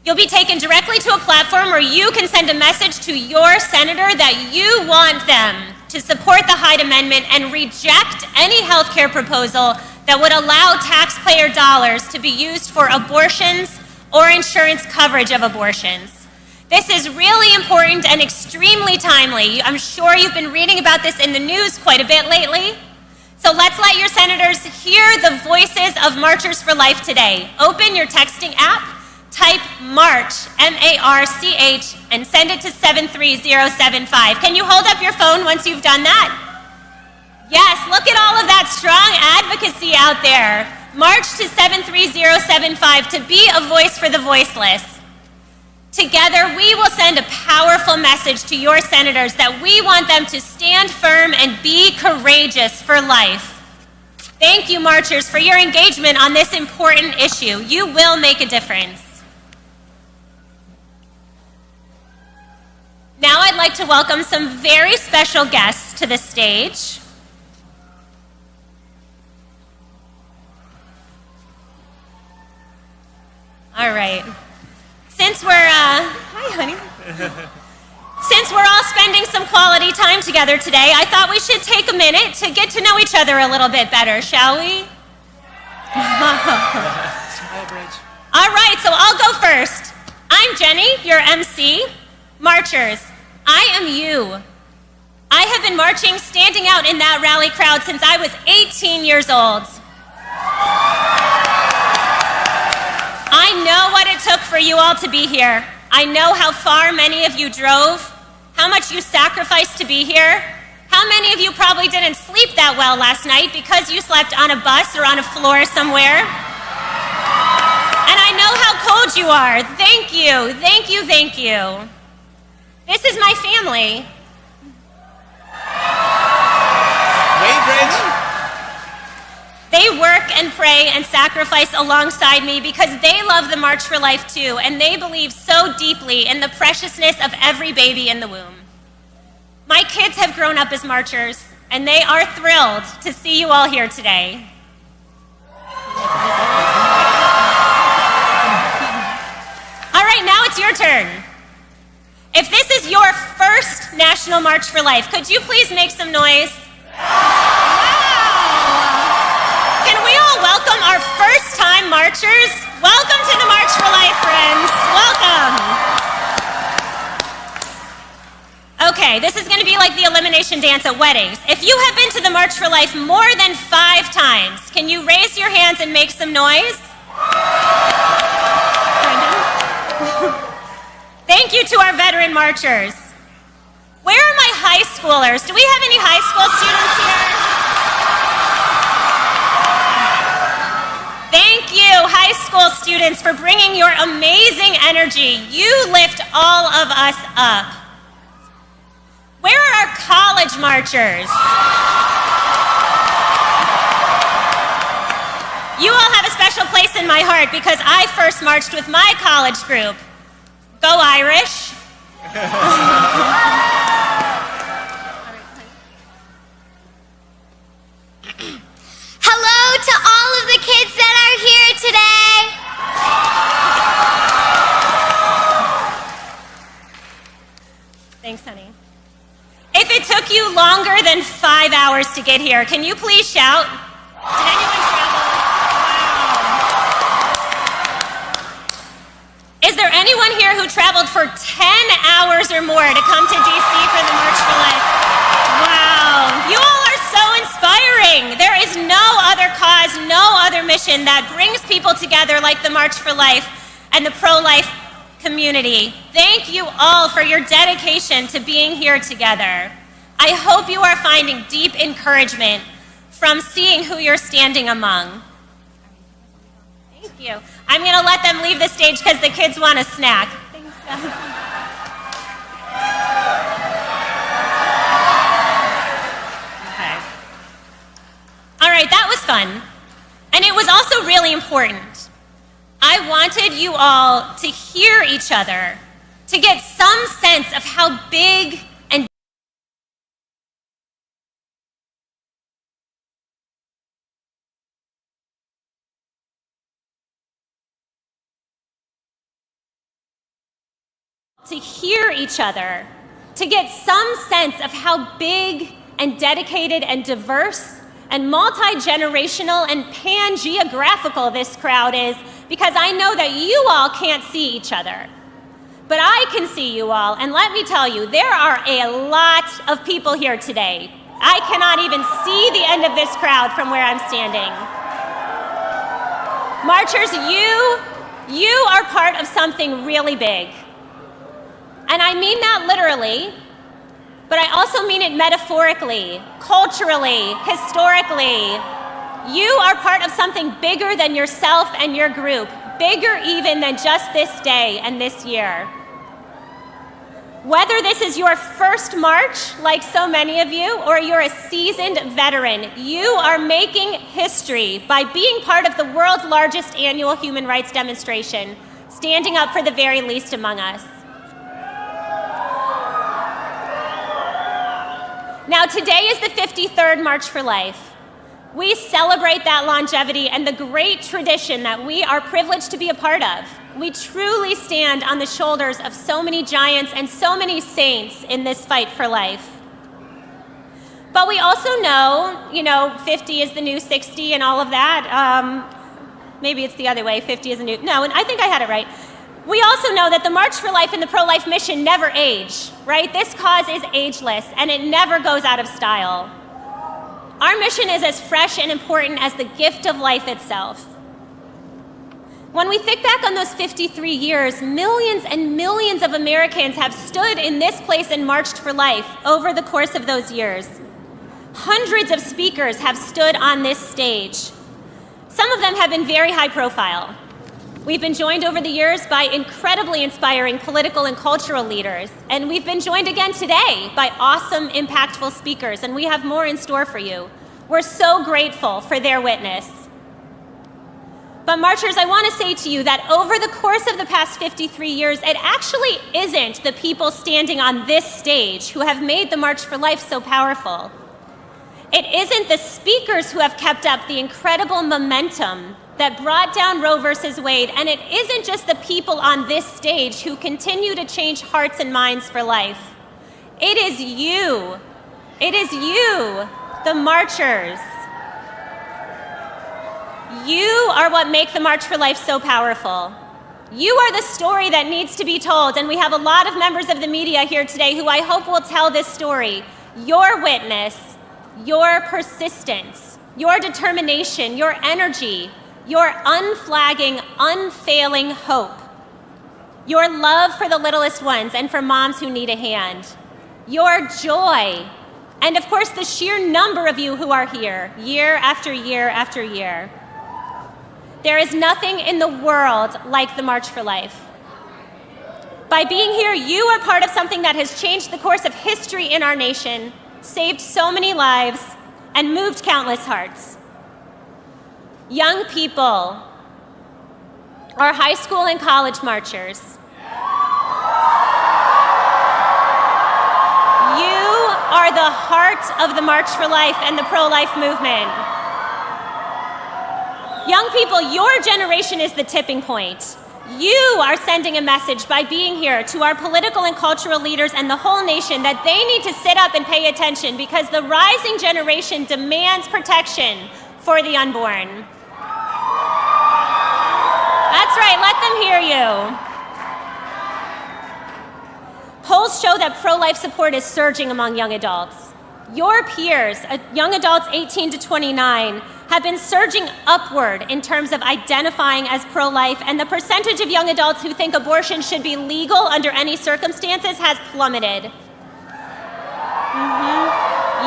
You'll be taken directly to a platform where you can send a message to your senator that you want them to support the Hyde Amendment and reject any health care proposal that would allow taxpayer dollars to be used for abortions or insurance coverage of abortions. This is really important and extremely timely. I'm sure you've been reading about this in the news quite a bit lately. So let's let your senators hear the voices of Marchers for Life today. Open your texting app, type MARCH, M-A-R-C-H, and send it to 73075. Can you hold up your phone once you've done that? Yes, look at all of that strong advocacy advocacy out there. March to 73075 to be a voice for the voiceless. Together, we will send a powerful message to your senators that we want them to stand firm and be courageous for life. Thank you, marchers, for your engagement on this important issue. You will make a difference. Now I'd like to welcome some very special guests to the stage. All right. Since we're, hi honey. Since we're all spending some quality time together today, I thought we should take a minute to get to know each other a little bit better, shall we? All right, so I'll go first. I'm Jenny, your MC. Marchers, I am you. I have been marching, standing out in that rally crowd since I was 18 years old. I know what it took for you all to be here. I know how far many of you drove, how much you sacrificed to be here, how many of you probably didn't sleep that well last night because you slept on a bus or on a floor somewhere. And I know how cold you are. Thank you, thank you, thank you. This is my family. Wait, Bridge. They work and pray and sacrifice alongside me because they love the March for Life too, and they believe so deeply in the preciousness of every baby in the womb. My kids have grown up as marchers, and they are thrilled to see you all here today. All right, now it's your turn. If this is your first National March for Life, could you please make some noise? Can we all welcome our first-time marchers? Welcome to the March for Life, friends. Welcome. Okay, this is going to be like the elimination dance at weddings. If you have been to the March for Life more than 5 times, can you raise your hands and make some noise? Thank you to our veteran marchers. Where are my high schoolers? Do we have any high school students here? Thank you, high school students, for bringing your amazing energy. You lift all of us up. Where are our college marchers? You all have a special place in my heart because I first marched with my college group. Go Irish. Hello to all of the kids that are here today. Thanks, honey. If it took you longer than 5 hours to get here, can you please shout? Did anyone travel? Is there anyone here who traveled for 10 hours or more to come to DC for the March for Life? Wow, you all are so inspiring. There is no other cause, no other mission that brings people together like the March for Life and the pro-life community. Thank you all for your dedication to being here together. I hope you are finding deep encouragement from seeing who you're standing among. Thank you. I'm going to let them leave the stage because the kids want a snack. Thanks, guys. Okay. All right, that was fun. And it was also really important. I wanted you all to hear each other, to get some sense of how big and dedicated and diverse and multi-generational and pan-geographical this crowd is, because I know that you all can't see each other. But I can see you all, and let me tell you, there are a lot of people here today. I cannot even see the end of this crowd from where I'm standing. Marchers, you are part of something really big. And I mean that literally, but I also mean it metaphorically, culturally, historically. You are part of something bigger than yourself and your group, bigger even than just this day and this year. Whether this is your first march, like so many of you, or you're a seasoned veteran, you are making history by being part of the world's largest annual human rights demonstration, standing up for the very least among us. Now, today is the 53rd March for Life. We celebrate that longevity and the great tradition that we are privileged to be a part of. We truly stand on the shoulders of so many giants and so many saints in this fight for life. But we also know, 50 is the new 60 and all of that. Maybe it's the other way, 50 is the new, no, and I think I had it right. We also know that the March for Life and the pro-life mission never age, right? This cause is ageless and it never goes out of style. Our mission is as fresh and important as the gift of life itself. When we think back on those 53 years, millions and millions of Americans have stood in this place and marched for life over the course of those years. Hundreds of speakers have stood on this stage. Some of them have been very high profile. We've been joined over the years by incredibly inspiring political and cultural leaders, and we've been joined again today by awesome, impactful speakers, and we have more in store for you. We're so grateful for their witness. But marchers, I want to say to you that over the course of the past 53 years, it actually isn't the people standing on this stage who have made the March for Life so powerful. It isn't the speakers who have kept up the incredible momentum that brought down Roe versus Wade, and it isn't just the people on this stage who continue to change hearts and minds for life. It is you. It is you, the marchers. You are what make the March for Life so powerful. You are the story that needs to be told, and we have a lot of members of the media here today who I hope will tell this story. Your witness, your persistence, your determination, your energy, your unflagging, unfailing hope, your love for the littlest ones and for moms who need a hand, your joy, and of course the sheer number of you who are here, year after year after year. There is nothing in the world like the March for Life. By being here, you are part of something that has changed the course of history in our nation, saved so many lives, and moved countless hearts. Young people, our high school and college marchers, you are the heart of the March for Life and the pro-life movement. Young people, your generation is the tipping point. You are sending a message by being here to our political and cultural leaders and the whole nation that they need to sit up and pay attention because the rising generation demands protection for the unborn. That's right, let them hear you. Polls show that pro-life support is surging among young adults. Your peers, young adults 18 to 29, have been surging upward in terms of identifying as pro-life, and the percentage of young adults who think abortion should be legal under any circumstances has plummeted.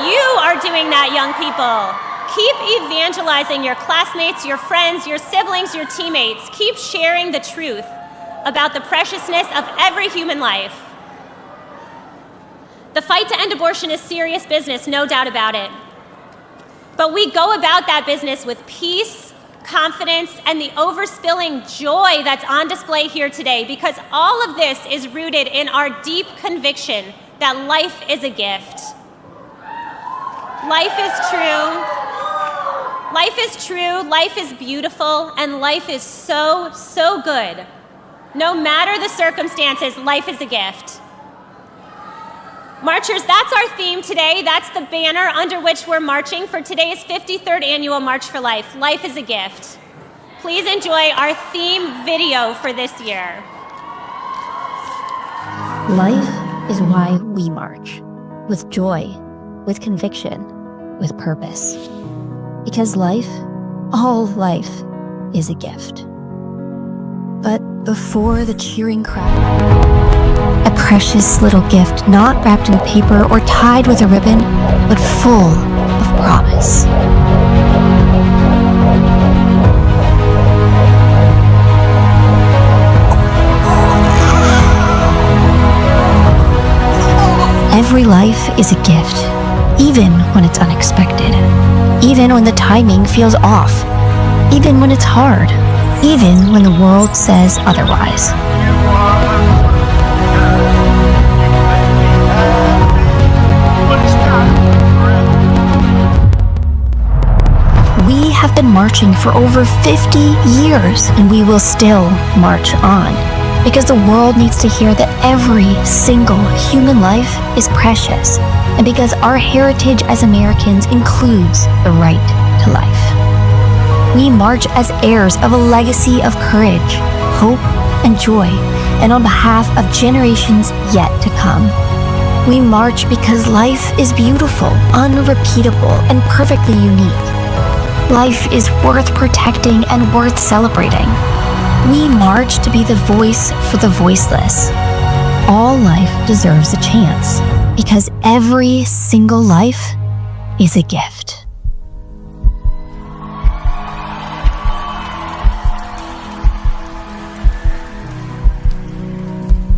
You are doing that, young people. Keep evangelizing your classmates, your friends, your siblings, your teammates. Keep sharing the truth about the preciousness of every human life. The fight to end abortion is serious business, no doubt about it. But we go about that business with peace, confidence, and the overspilling joy that's on display here today, because all of this is rooted in our deep conviction that life is a gift. Life is true. Life is true, life is beautiful, and life is so, so good. No matter the circumstances, life is a gift. Marchers, that's our theme today. That's the banner under which we're marching for today's 53rd annual March for Life. Life is a gift. Please enjoy our theme video for this year. Life is why we march, with joy, with conviction, with purpose. Because life, all life, is a gift. But before the cheering crowd, a precious little gift, not wrapped in paper or tied with a ribbon, but full of promise. is a gift, even when it's unexpected, even when the timing feels off, even when it's hard, even when the world says otherwise. We have been marching for over 50 years, and we will still march on, because the world needs to hear that every single human life is precious, and because our heritage as Americans includes the right to life. We march as heirs of a legacy of courage, hope, and joy, and on behalf of generations yet to come. We march because life is beautiful, unrepeatable, and perfectly unique. Life is worth protecting and worth celebrating. We march to be the voice for the voiceless. All life deserves a chance, because every single life is a gift.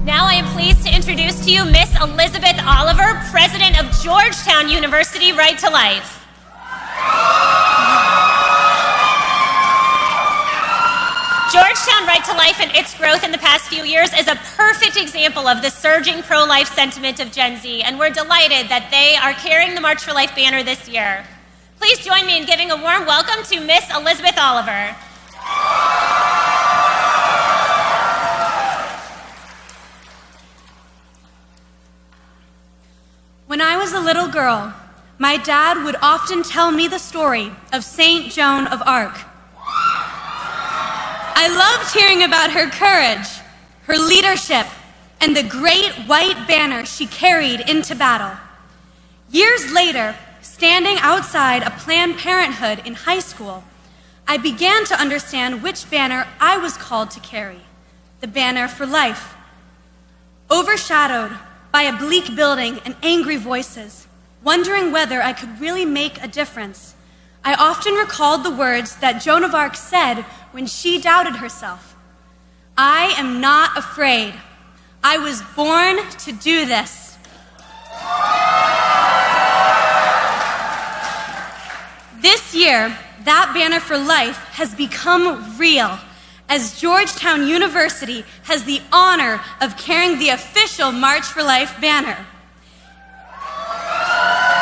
Now I am pleased to introduce to you Miss Elizabeth Oliver, President of Georgetown University Right to Life. Georgetown Right to Life and its growth in the past few years is a perfect example of the surging pro-life sentiment of Gen Z, and we're delighted that they are carrying the March for Life banner this year. Please join me in giving a warm welcome to Miss Elizabeth Oliver. When I was a little girl, my dad would often tell me the story of Saint Joan of Arc. I loved hearing about her courage, her leadership, and the great white banner she carried into battle. Years later, standing outside a Planned Parenthood in high school, I began to understand which banner I was called to carry, the banner for life. Overshadowed by a bleak building and angry voices, wondering whether I could really make a difference, I often recalled the words that Joan of Arc said when she doubted herself. I am not afraid. I was born to do this. This year, that banner for life has become real, as Georgetown University has the honor of carrying the official March for Life banner.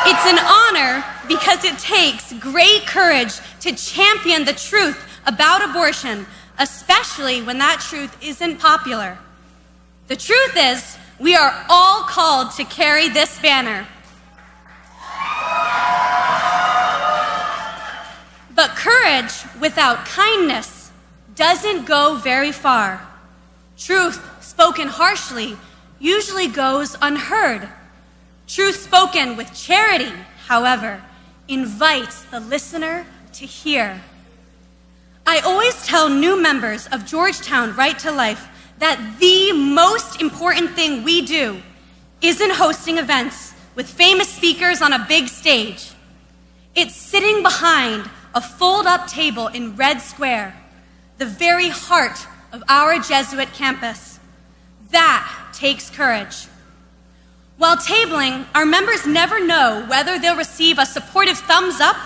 It's an honor because it takes great courage to champion the truth about abortion, especially when that truth isn't popular. The truth is, we are all called to carry this banner. But courage without kindness doesn't go very far. Truth spoken harshly usually goes unheard. Truth spoken with charity, however, invites the listener to hear. I always tell new members of Georgetown Right to Life that the most important thing we do isn't hosting events with famous speakers on a big stage. It's sitting behind a fold-up table in Red Square, the very heart of our Jesuit campus. That takes courage. While tabling, our members never know whether they'll receive a supportive thumbs up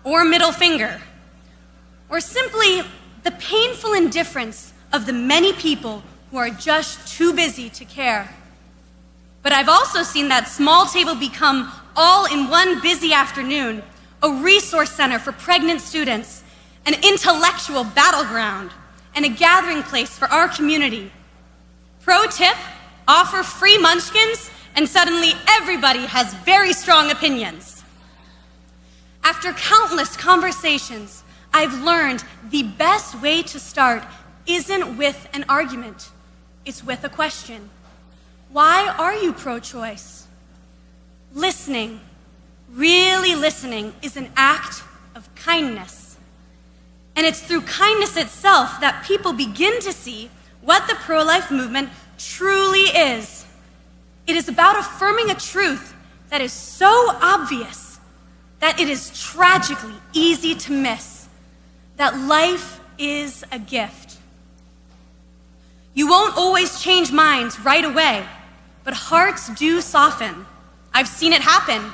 or middle finger, or simply the painful indifference of the many people who are just too busy to care. But I've also seen that small table become, all in one busy afternoon, a resource center for pregnant students, an intellectual battleground, and a gathering place for our community. Pro tip, offer free munchkins, and suddenly everybody has very strong opinions. After countless conversations, I've learned the best way to start isn't with an argument, it's with a question. Why are you pro-choice? Listening, really listening, is an act of kindness. And it's through kindness itself that people begin to see what the pro-life movement truly is. It is about affirming a truth that is so obvious that it is tragically easy to miss, that life is a gift. You won't always change minds right away, but hearts do soften. I've seen it happen.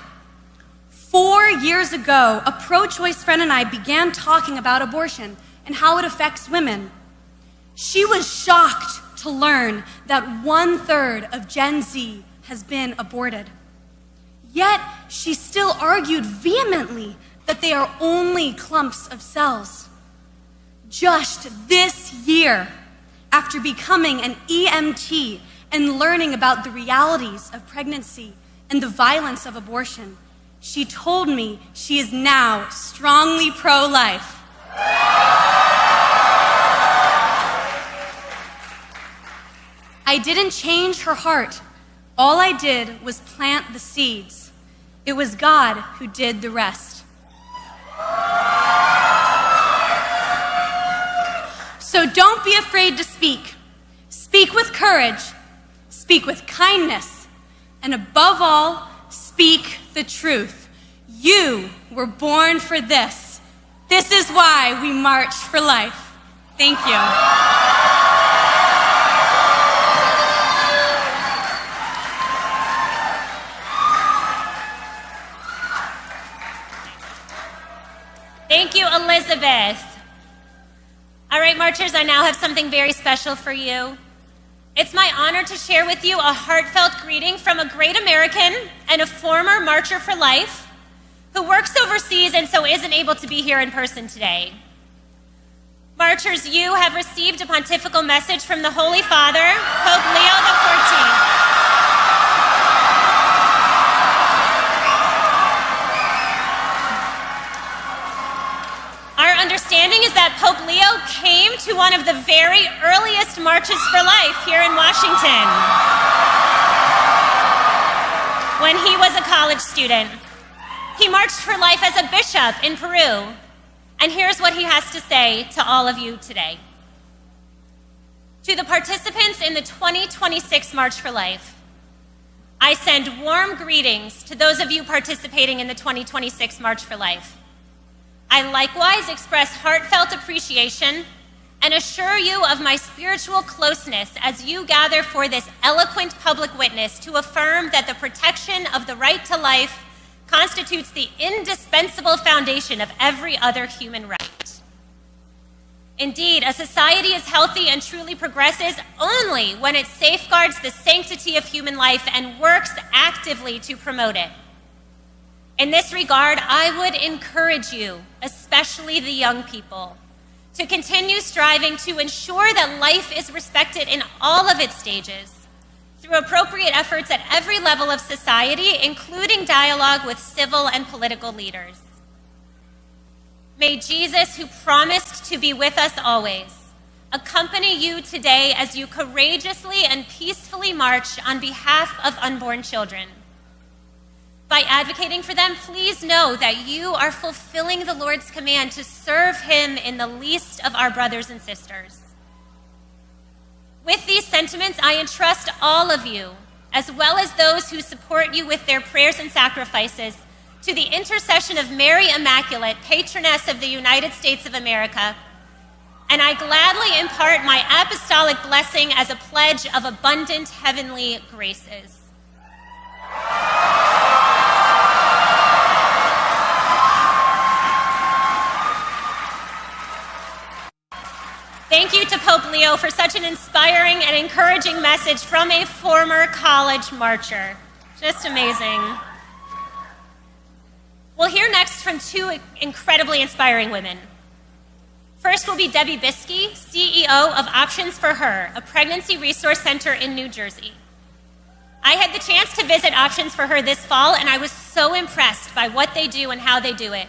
4 years ago, a pro-choice friend and I began talking about abortion and how it affects women. She was shocked to learn that 1/3 of Gen Z has been aborted. Yet, she still argued vehemently that they are only clumps of cells. Just this year, after becoming an EMT and learning about the realities of pregnancy and the violence of abortion, she told me she is now strongly pro-life. I didn't change her heart. All I did was plant the seeds. It was God who did the rest. So don't be afraid to speak. Speak with courage, speak with kindness, and above all, speak the truth. You were born for this. This is why we march for life. Thank you. Thank you, Elizabeth. All right, marchers, I now have something very special for you. It's my honor to share with you a heartfelt greeting from a great American and a former Marcher for Life who works overseas and so isn't able to be here in person today. Marchers, you have received a pontifical message from the Holy Father, Pope Leo XIV. Our understanding is that Pope Leo came to one of the very earliest marches for life here in Washington when he was a college student. He marched for life as a bishop in Peru. And here's what he has to say to all of you today. To the participants in the 2026 March for Life, I send warm greetings to those of you participating in the 2026 March for Life. I likewise express heartfelt appreciation and assure you of my spiritual closeness as you gather for this eloquent public witness to affirm that the protection of the right to life constitutes the indispensable foundation of every other human right. Indeed, a society is healthy and truly progresses only when it safeguards the sanctity of human life and works actively to promote it. In this regard, I would encourage you, especially the young people, to continue striving to ensure that life is respected in all of its stages through appropriate efforts at every level of society, including dialogue with civil and political leaders. May Jesus, who promised to be with us always, accompany you today as you courageously and peacefully march on behalf of unborn children. By advocating for them, please know that you are fulfilling the Lord's command to serve him in the least of our brothers and sisters. With these sentiments, I entrust all of you, as well as those who support you with their prayers and sacrifices, to the intercession of Mary Immaculate, patroness of the United States of America, and I gladly impart my apostolic blessing as a pledge of abundant heavenly graces. Thank you to Pope Leo for such an inspiring and encouraging message from a former college marcher. Just amazing. We'll hear next from two incredibly inspiring women. First will be Debbie Biskey, CEO of Options for Her, a pregnancy resource center in New Jersey. I had the chance to visit Options for Her this fall, and I was so impressed by what they do and how they do it,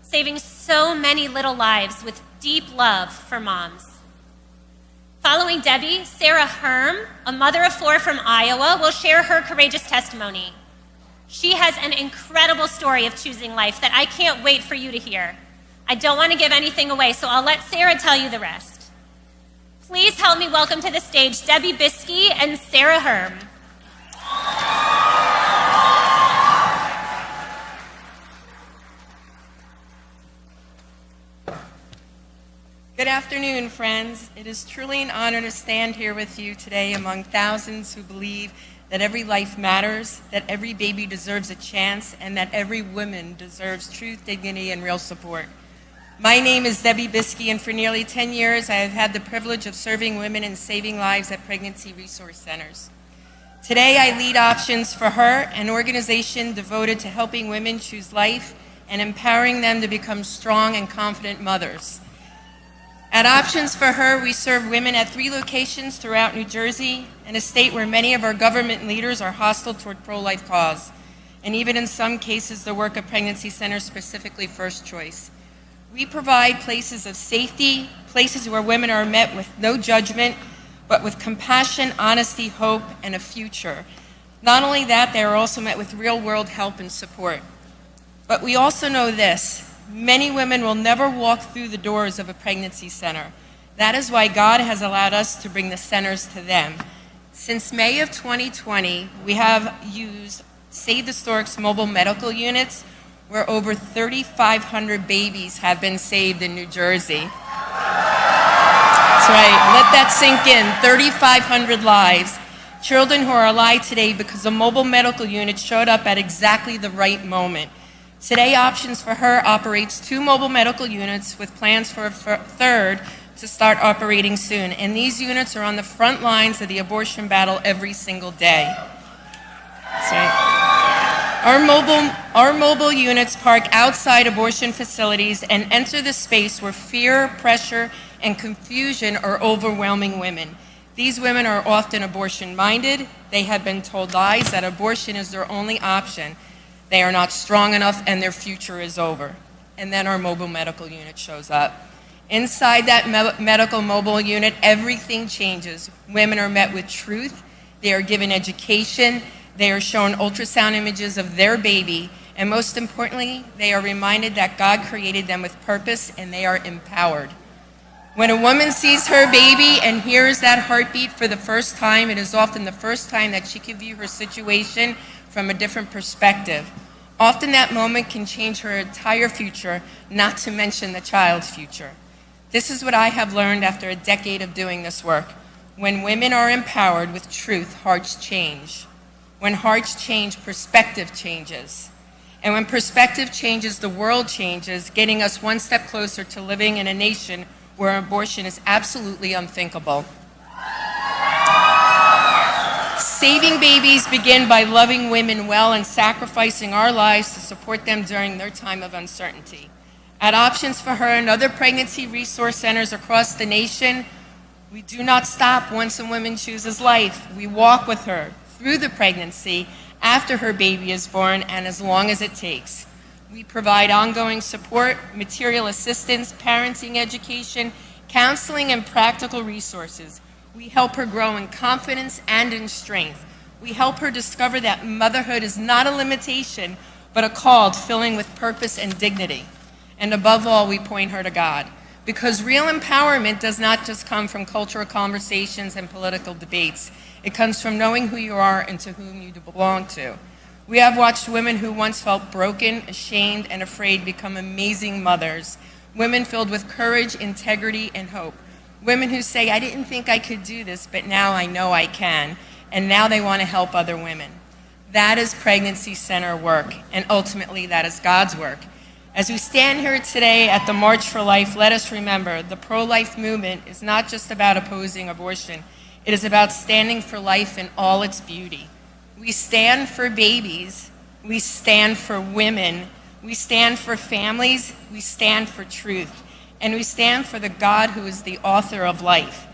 saving so many little lives with deep love for moms. Following Debbie, Sarah Herm, a mother of 4 from Iowa, will share her courageous testimony. She has an incredible story of choosing life that I can't wait for you to hear. I don't want to give anything away, so I'll let Sarah tell you the rest. Please help me welcome to the stage Debbie Biskey and Sarah Herm. Good afternoon, friends. It is truly an honor to stand here with you today among thousands who believe that every life matters, that every baby deserves a chance, and that every woman deserves truth, dignity, and real support. My name is Debbie Biskey, and for nearly 10 years, I have had the privilege of serving women and saving lives at pregnancy resource centers. Today, I lead Options for Her, an organization devoted to helping women choose life and empowering them to become strong and confident mothers. At Options for Her, we serve women at 3 locations throughout New Jersey, in a state where many of our government leaders are hostile toward pro-life cause, and even in some cases, the work of pregnancy centers, specifically First Choice. We provide places of safety, places where women are met with no judgment, but with compassion, honesty, hope, and a future. Not only that, they are also met with real-world help and support. But we also know this: many women will never walk through the doors of a pregnancy center. That is why God has allowed us to bring the centers to them. Since May of 2020, we have used Save the Stork's mobile medical units, where over 3,500 babies have been saved in New Jersey. That's right, let that sink in, 3,500 lives. Children who are alive today because the mobile medical unit showed up at exactly the right moment. Today, Options for Her operates 2 mobile medical units with plans for a third to start operating soon. And these units are on the front lines of the abortion battle every single day. That's right. Our mobile units park outside abortion facilities and enter the space where fear, pressure, and confusion are overwhelming women. These women are often abortion-minded. They have been told lies that abortion is their only option. They are not strong enough and their future is over. And then our mobile medical unit shows up. Inside that medical mobile unit, everything changes. Women are met with truth. They are given education. They are shown ultrasound images of their baby, and most importantly, they are reminded that God created them with purpose and they are empowered. When a woman sees her baby and hears that heartbeat for the first time, it is often the first time that she can view her situation from a different perspective. Often that moment can change her entire future, not to mention the child's future. This is what I have learned after a decade of doing this work. When women are empowered with truth, hearts change. When hearts change, perspective changes. And when perspective changes, the world changes, getting us one step closer to living in a nation where abortion is absolutely unthinkable. Saving babies begin by loving women well and sacrificing our lives to support them during their time of uncertainty. At Options for Her and other pregnancy resource centers across the nation, we do not stop once a woman chooses life. We walk with her through the pregnancy, after her baby is born, and as long as it takes. We provide ongoing support, material assistance, parenting education, counseling, and practical resources. We help her grow in confidence and in strength. We help her discover that motherhood is not a limitation, but a call filling with purpose and dignity. And above all, we point her to God. Because real empowerment does not just come from cultural conversations and political debates. It comes from knowing who you are and to whom you belong to. We have watched women who once felt broken, ashamed, and afraid become amazing mothers. Women filled with courage, integrity, and hope. Women who say, I didn't think I could do this, but now I know I can. And now they want to help other women. That is pregnancy center work, and ultimately that is God's work. As we stand here today at the March for Life, let us remember the pro-life movement is not just about opposing abortion. It is about standing for life in all its beauty. We stand for babies. We stand for women. We stand for families. We stand for truth. And we stand for the God who is the author of life.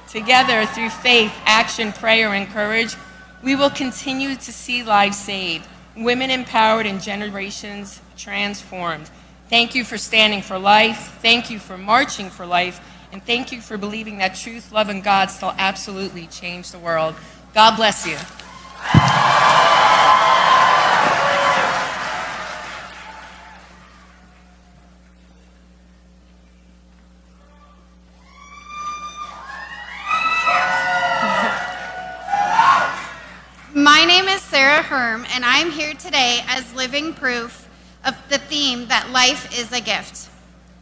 Together, through faith, action, prayer, and courage, we will continue to see lives saved, women empowered, and generations transformed. Thank you for standing for life. Thank you for marching for life. And thank you for believing that truth, love, and God still absolutely change the world. God bless you. My name is Sarah Herm, and I'm here today as living proof of the theme that life is a gift.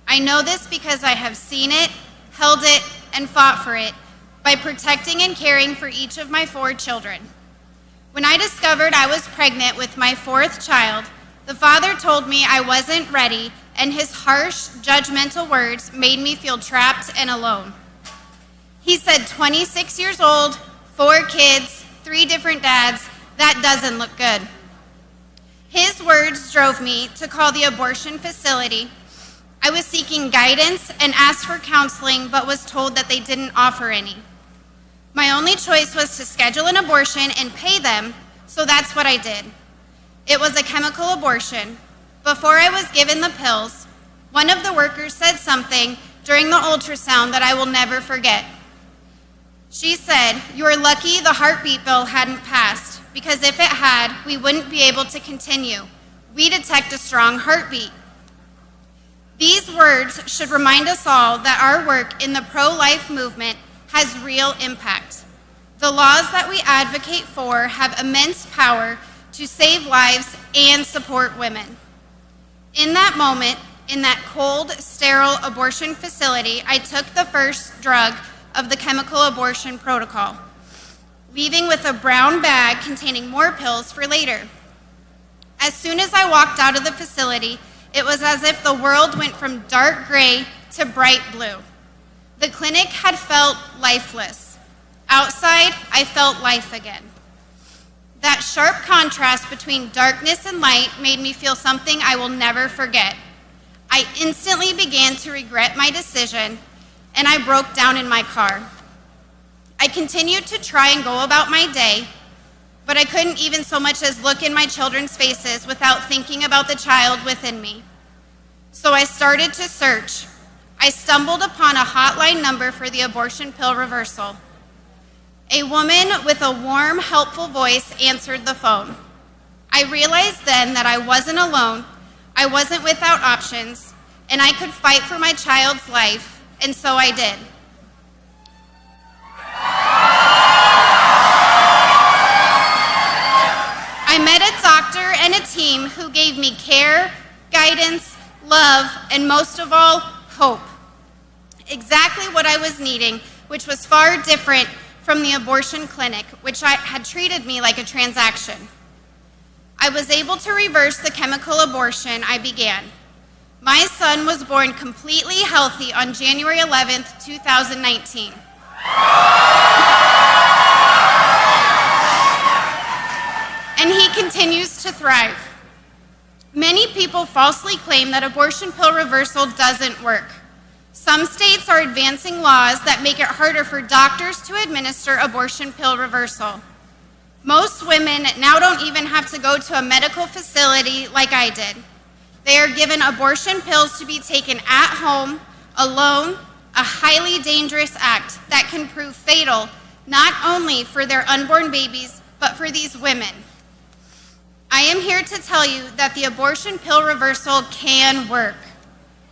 I know this because I have seen it, held it, and fought for it by protecting and caring for each of my 4 children. When I discovered I was pregnant with my 4th child, the father told me I wasn't ready, and his harsh, judgmental words made me feel trapped and alone. He said, 26 years old, 4 kids, 3 different dads, that doesn't look good. His words drove me to call the abortion facility. I was seeking guidance and asked for counseling, but was told that they didn't offer any. My only choice was to schedule an abortion and pay them, so that's what I did. It was a chemical abortion. Before I was given the pills, one of the workers said something during the ultrasound that I will never forget. She said, "You're lucky the heartbeat bill hadn't passed, because if it had, we wouldn't be able to continue. We detect a strong heartbeat." These words should remind us all that our work in the pro-life movement has real impact. The laws that we advocate for have immense power to save lives and support women. In that moment, in that cold, sterile abortion facility, I took the first drug of the chemical abortion protocol, leaving with a brown bag containing more pills for later. As soon as I walked out of the facility, it was as if the world went from dark gray to bright blue. The clinic had felt lifeless. Outside, I felt life again. That sharp contrast between darkness and light made me feel something I will never forget. I instantly began to regret my decision, and I broke down in my car. I continued to try and go about my day, but I couldn't even so much as look in my children's faces without thinking about the child within me. So I started to search. I stumbled upon a hotline number for the abortion pill reversal. A woman with a warm, helpful voice answered the phone. I realized then that I wasn't alone, I wasn't without options, and I could fight for my child's life, and so I did. I met a doctor and a team who gave me care, guidance, love, and most of all, hope. Exactly what I was needing, which was far different from the abortion clinic, which had treated me like a transaction. I was able to reverse the chemical abortion I began. My son was born completely healthy on January 11th, 2019. And he continues to thrive. Many people falsely claim that abortion pill reversal doesn't work. Some states are advancing laws that make it harder for doctors to administer abortion pill reversal. Most women now don't even have to go to a medical facility like I did. They are given abortion pills to be taken at home, alone, a highly dangerous act that can prove fatal not only for their unborn babies, but for these women. I am here to tell you that the abortion pill reversal can work.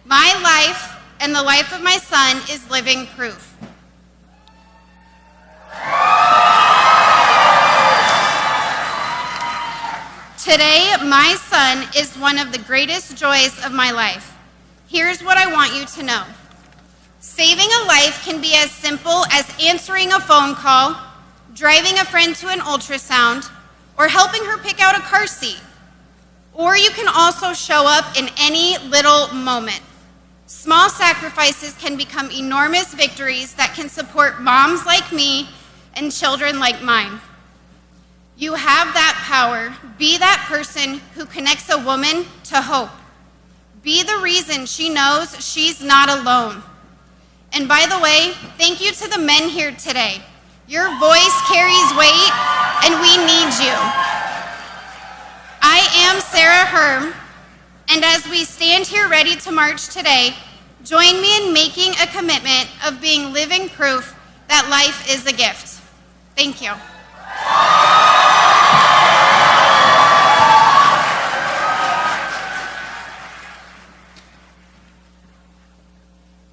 My life and the life of my son is living proof. Today, my son is one of the greatest joys of my life. Here's what I want you to know. Saving a life can be as simple as answering a phone call, driving a friend to an ultrasound, or helping her pick out a car seat. Or you can also show up in any little moment. Small sacrifices can become enormous victories that can support moms like me and children like mine. You have that power. Be that person who connects a woman to hope. Be the reason she knows she's not alone. And by the way, thank you to the men here today. Your voice carries weight, and we need you. I am Sarah Herm, and as we stand here ready to march today, join me in making a commitment of being living proof that life is a gift. Thank you.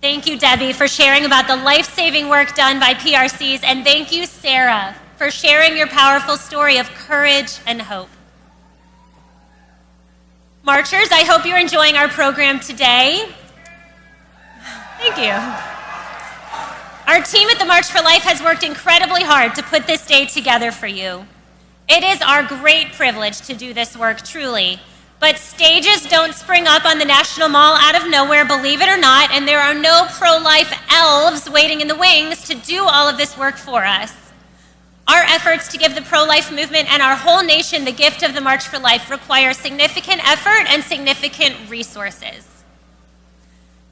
Thank you, Debbie, for sharing about the life-saving work done by PRCs, and thank you, Sarah, for sharing your powerful story of courage and hope. Marchers, I hope you're enjoying our program today. Thank you. Our team at the March for Life has worked incredibly hard to put this day together for you. It is our great privilege to do this work, truly. But stages don't spring up on the National Mall out of nowhere, believe it or not, and there are no pro-life elves waiting in the wings to do all of this work for us. Our efforts to give the pro-life movement and our whole nation the gift of the March for Life require significant effort and significant resources.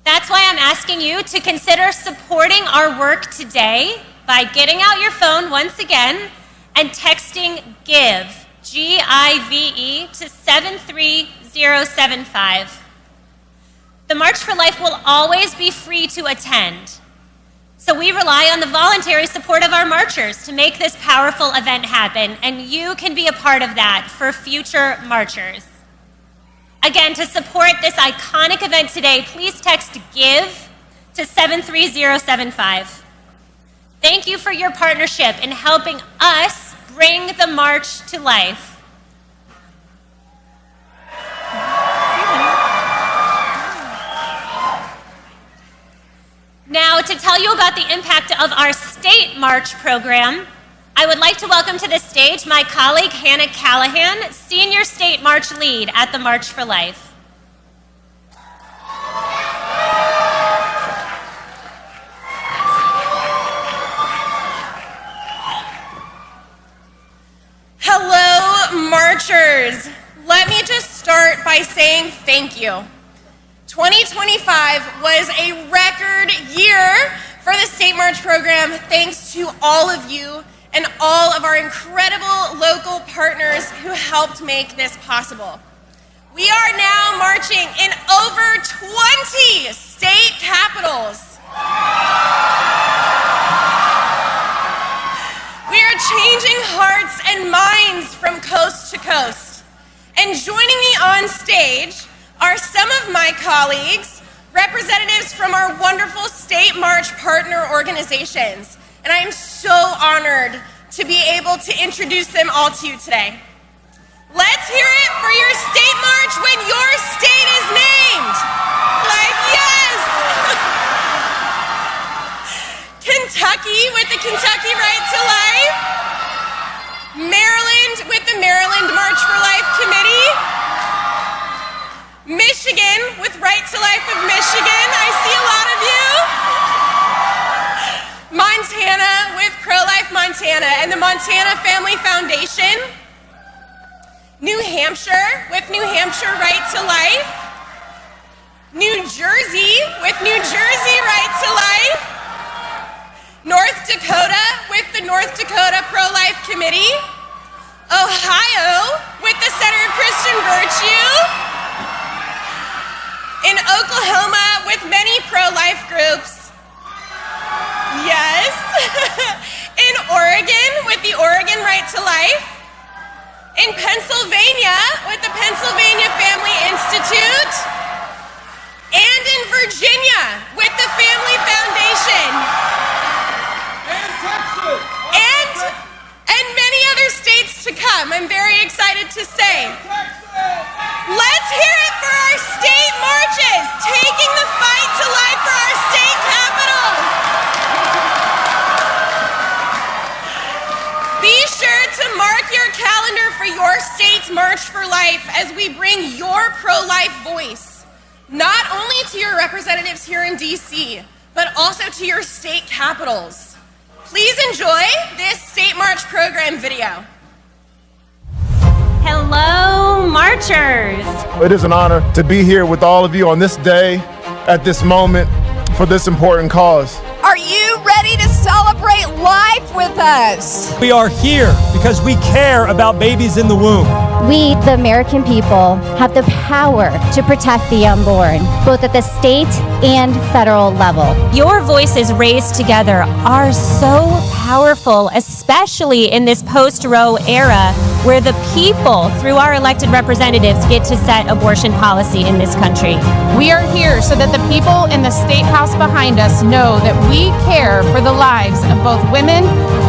That's why I'm asking you to consider supporting our work today by getting out your phone once again and texting GIVE, G-I-V-E, to 73075. The March for Life will always be free to attend. So we rely on the voluntary support of our marchers to make this powerful event happen, and you can be a part of that for future marchers. Again, to support this iconic event today, please text GIVE to 73075. Thank you for your partnership in helping us bring the march to life. Now, to tell you about the impact of our state march program, I would like to welcome to the stage my colleague Hannah Callahan, Senior State March Lead at the March for Life. Hello, marchers. Let me just start by saying thank you. 2025 was a record year for the State March program, thanks to all of you and all of our incredible local partners who helped make this possible. We are now marching in over 20 state capitals. We are changing hearts and minds from coast to coast. And joining me on stage are some of my colleagues, representatives from our wonderful State March partner organizations. And I am so honored to be able to introduce them all to you today. Let's hear it for your State March when your state is named. Like, yes! Kentucky with the Kentucky Right to Life. Maryland with the Maryland March for Life Committee. Michigan with Right to Life of Michigan. I see a lot of you. Montana with Pro-Life Montana and the Montana Family Foundation. New Hampshire with New Hampshire Right to Life. New Jersey with New Jersey Right to Life. North Dakota with the North Dakota Pro-Life Committee. Ohio with the Center of Christian Virtue. In Oklahoma with many pro-life groups. Yes. In Oregon with the Oregon Right to Life. In Pennsylvania with the Pennsylvania Family Institute. And in Virginia with the Family Foundation. And Texas. And many other states to come, I'm very excited to say. Let's hear it for our state marches, taking the fight to life for our state capitals. Be sure to mark your calendar for your state's March for Life as we bring your pro-life voice, not only to your representatives here in DC, but also to your state capitals. Please enjoy this State March program video. Hello, marchers. It is an honor to be here with all of you on this day, at this moment, for this important cause. Are you ready to celebrate life with us? We are here because we care about babies in the womb. We, the American people, have the power to protect the unborn, both at the state and federal level. Your voices raised together are so powerful, especially in this post-Roe era, where the people, through our elected representatives, get to set abortion policy in this country. We are here so that the people in the State House behind us know that we care for the lives of both women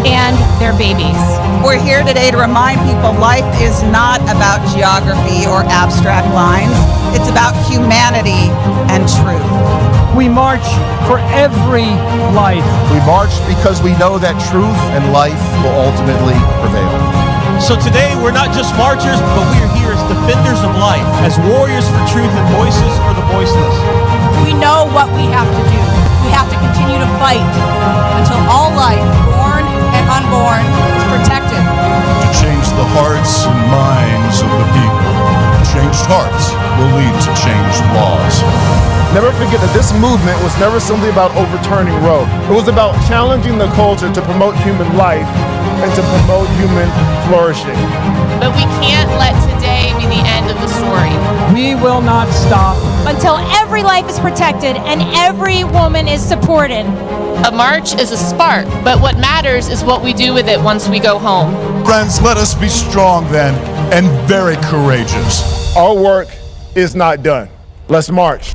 and their babies. We're here today to remind people life is not about geography or abstract lines. It's about humanity and truth. We march for every life. We march because we know that truth and life will ultimately prevail. So today, we're not just marchers, but we are here as defenders of life, as warriors for truth and voices for the voiceless. We know what we have to do. We have to continue to fight until all life, born and unborn, is protected. To change the hearts and minds of the people. Changed hearts will lead to changed laws. Never forget that this movement was never simply about overturning Roe. It was about challenging the culture to promote human life and to promote human flourishing. But we can't let today be the end of the story. We will not stop until every life is protected and every woman is supported. A march is a spark, but what matters is what we do with it once we go home. Friends, let us be strong then and very courageous. Our work is not done. Let's march.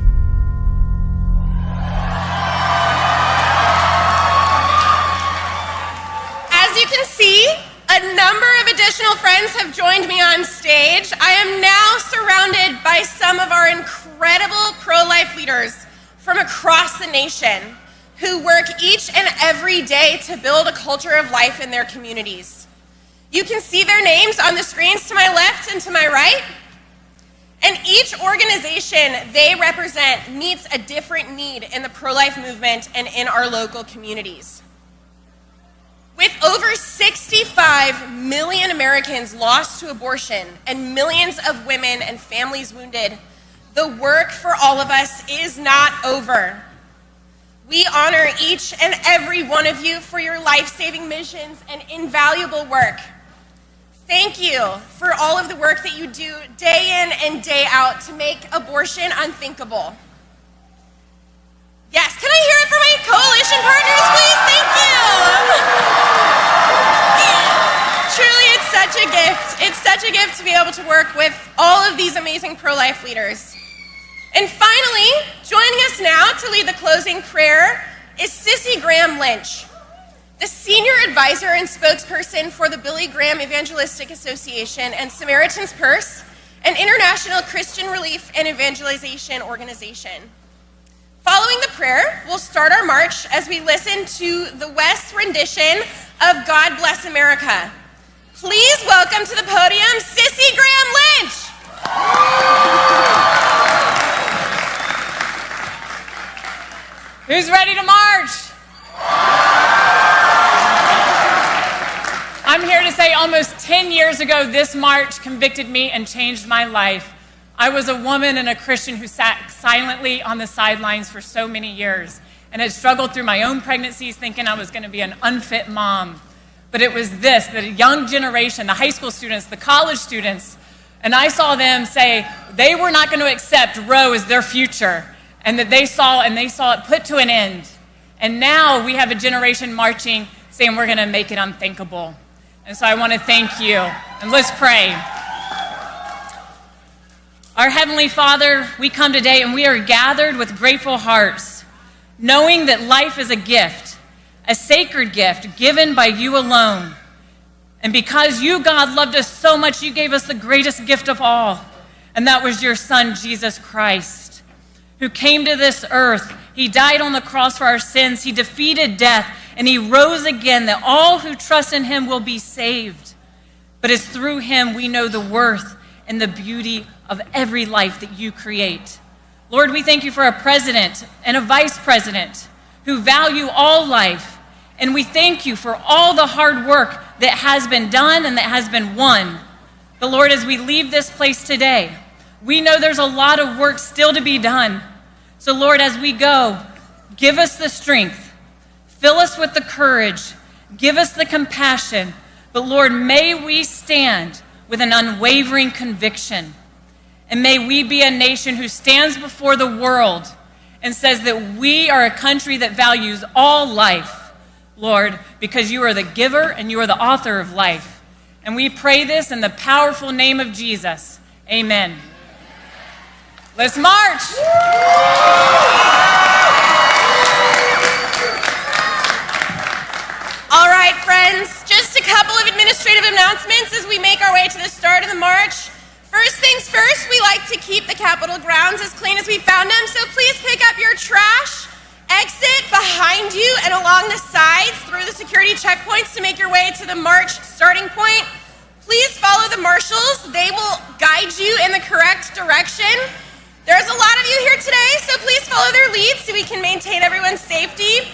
A number of additional friends have joined me on stage. I am now surrounded by some of our incredible pro-life leaders from across the nation who work each and every day to build a culture of life in their communities. You can see their names on the screens to my left and to my right. And each organization they represent meets a different need in the pro-life movement and in our local communities. With over 65 million Americans lost to abortion and millions of women and families wounded, the work for all of us is not over. We honor each and every one of you for your life-saving missions and invaluable work. Thank you for all of the work that you do day in and day out to make abortion unthinkable. Yes, can I hear it for my coalition partners, please? Thank you. Truly, it's such a gift. It's such a gift to be able to work with all of these amazing pro-life leaders. And finally, joining us now to lead the closing prayer is Sissy Graham Lynch, the senior advisor and spokesperson for the Billy Graham Evangelistic Association and Samaritan's Purse, an international Christian relief and evangelization organization. Following the prayer, we'll start our march as we listen to the West's rendition of God Bless America. Please welcome to the podium, Sissy Graham Lynch. Who's ready to march? I'm here to say almost 10 years ago, this march convicted me and changed my life. I was a woman and a Christian who sat silently on the sidelines for so many years and had struggled through my own pregnancies thinking I was going to be an unfit mom. But it was this, the young generation, the high school students, the college students, and I saw them say they were not going to accept Roe as their future, and that they saw it put to an end. And now we have a generation marching saying we're going to make it unthinkable. And so I want to thank you. And let's pray. Our Heavenly Father, we come today and we are gathered with grateful hearts, knowing that life is a gift, a sacred gift given by you alone. And because you, God, loved us so much, you gave us the greatest gift of all, and that was your Son, Jesus Christ, who came to this earth. He died on the cross for our sins. He defeated death, and he rose again, that all who trust in him will be saved. But it's through him we know the worth and the beauty of every life that you create. Lord, we thank you for a president and a vice president who value all life. And we thank you for all the hard work that has been done and that has been won. But Lord, as we leave this place today, we know there's a lot of work still to be done. So Lord, as we go, give us the strength, fill us with the courage, give us the compassion. But Lord, may we stand with an unwavering conviction. And may we be a nation who stands before the world and says that we are a country that values all life, Lord, because you are the giver and you are the author of life. And we pray this in the powerful name of Jesus. Amen. Let's march. All right, friends, just a couple of administrative announcements as we make our way to the start of the march. First things first, we like to keep the Capitol grounds as clean as we found them, so please pick up your trash, exit behind you and along the sides through the security checkpoints to make your way to the march starting point. Please follow the marshals. They will guide you in the correct direction. There's a lot of you here today, so please follow their lead so we can maintain everyone's safety.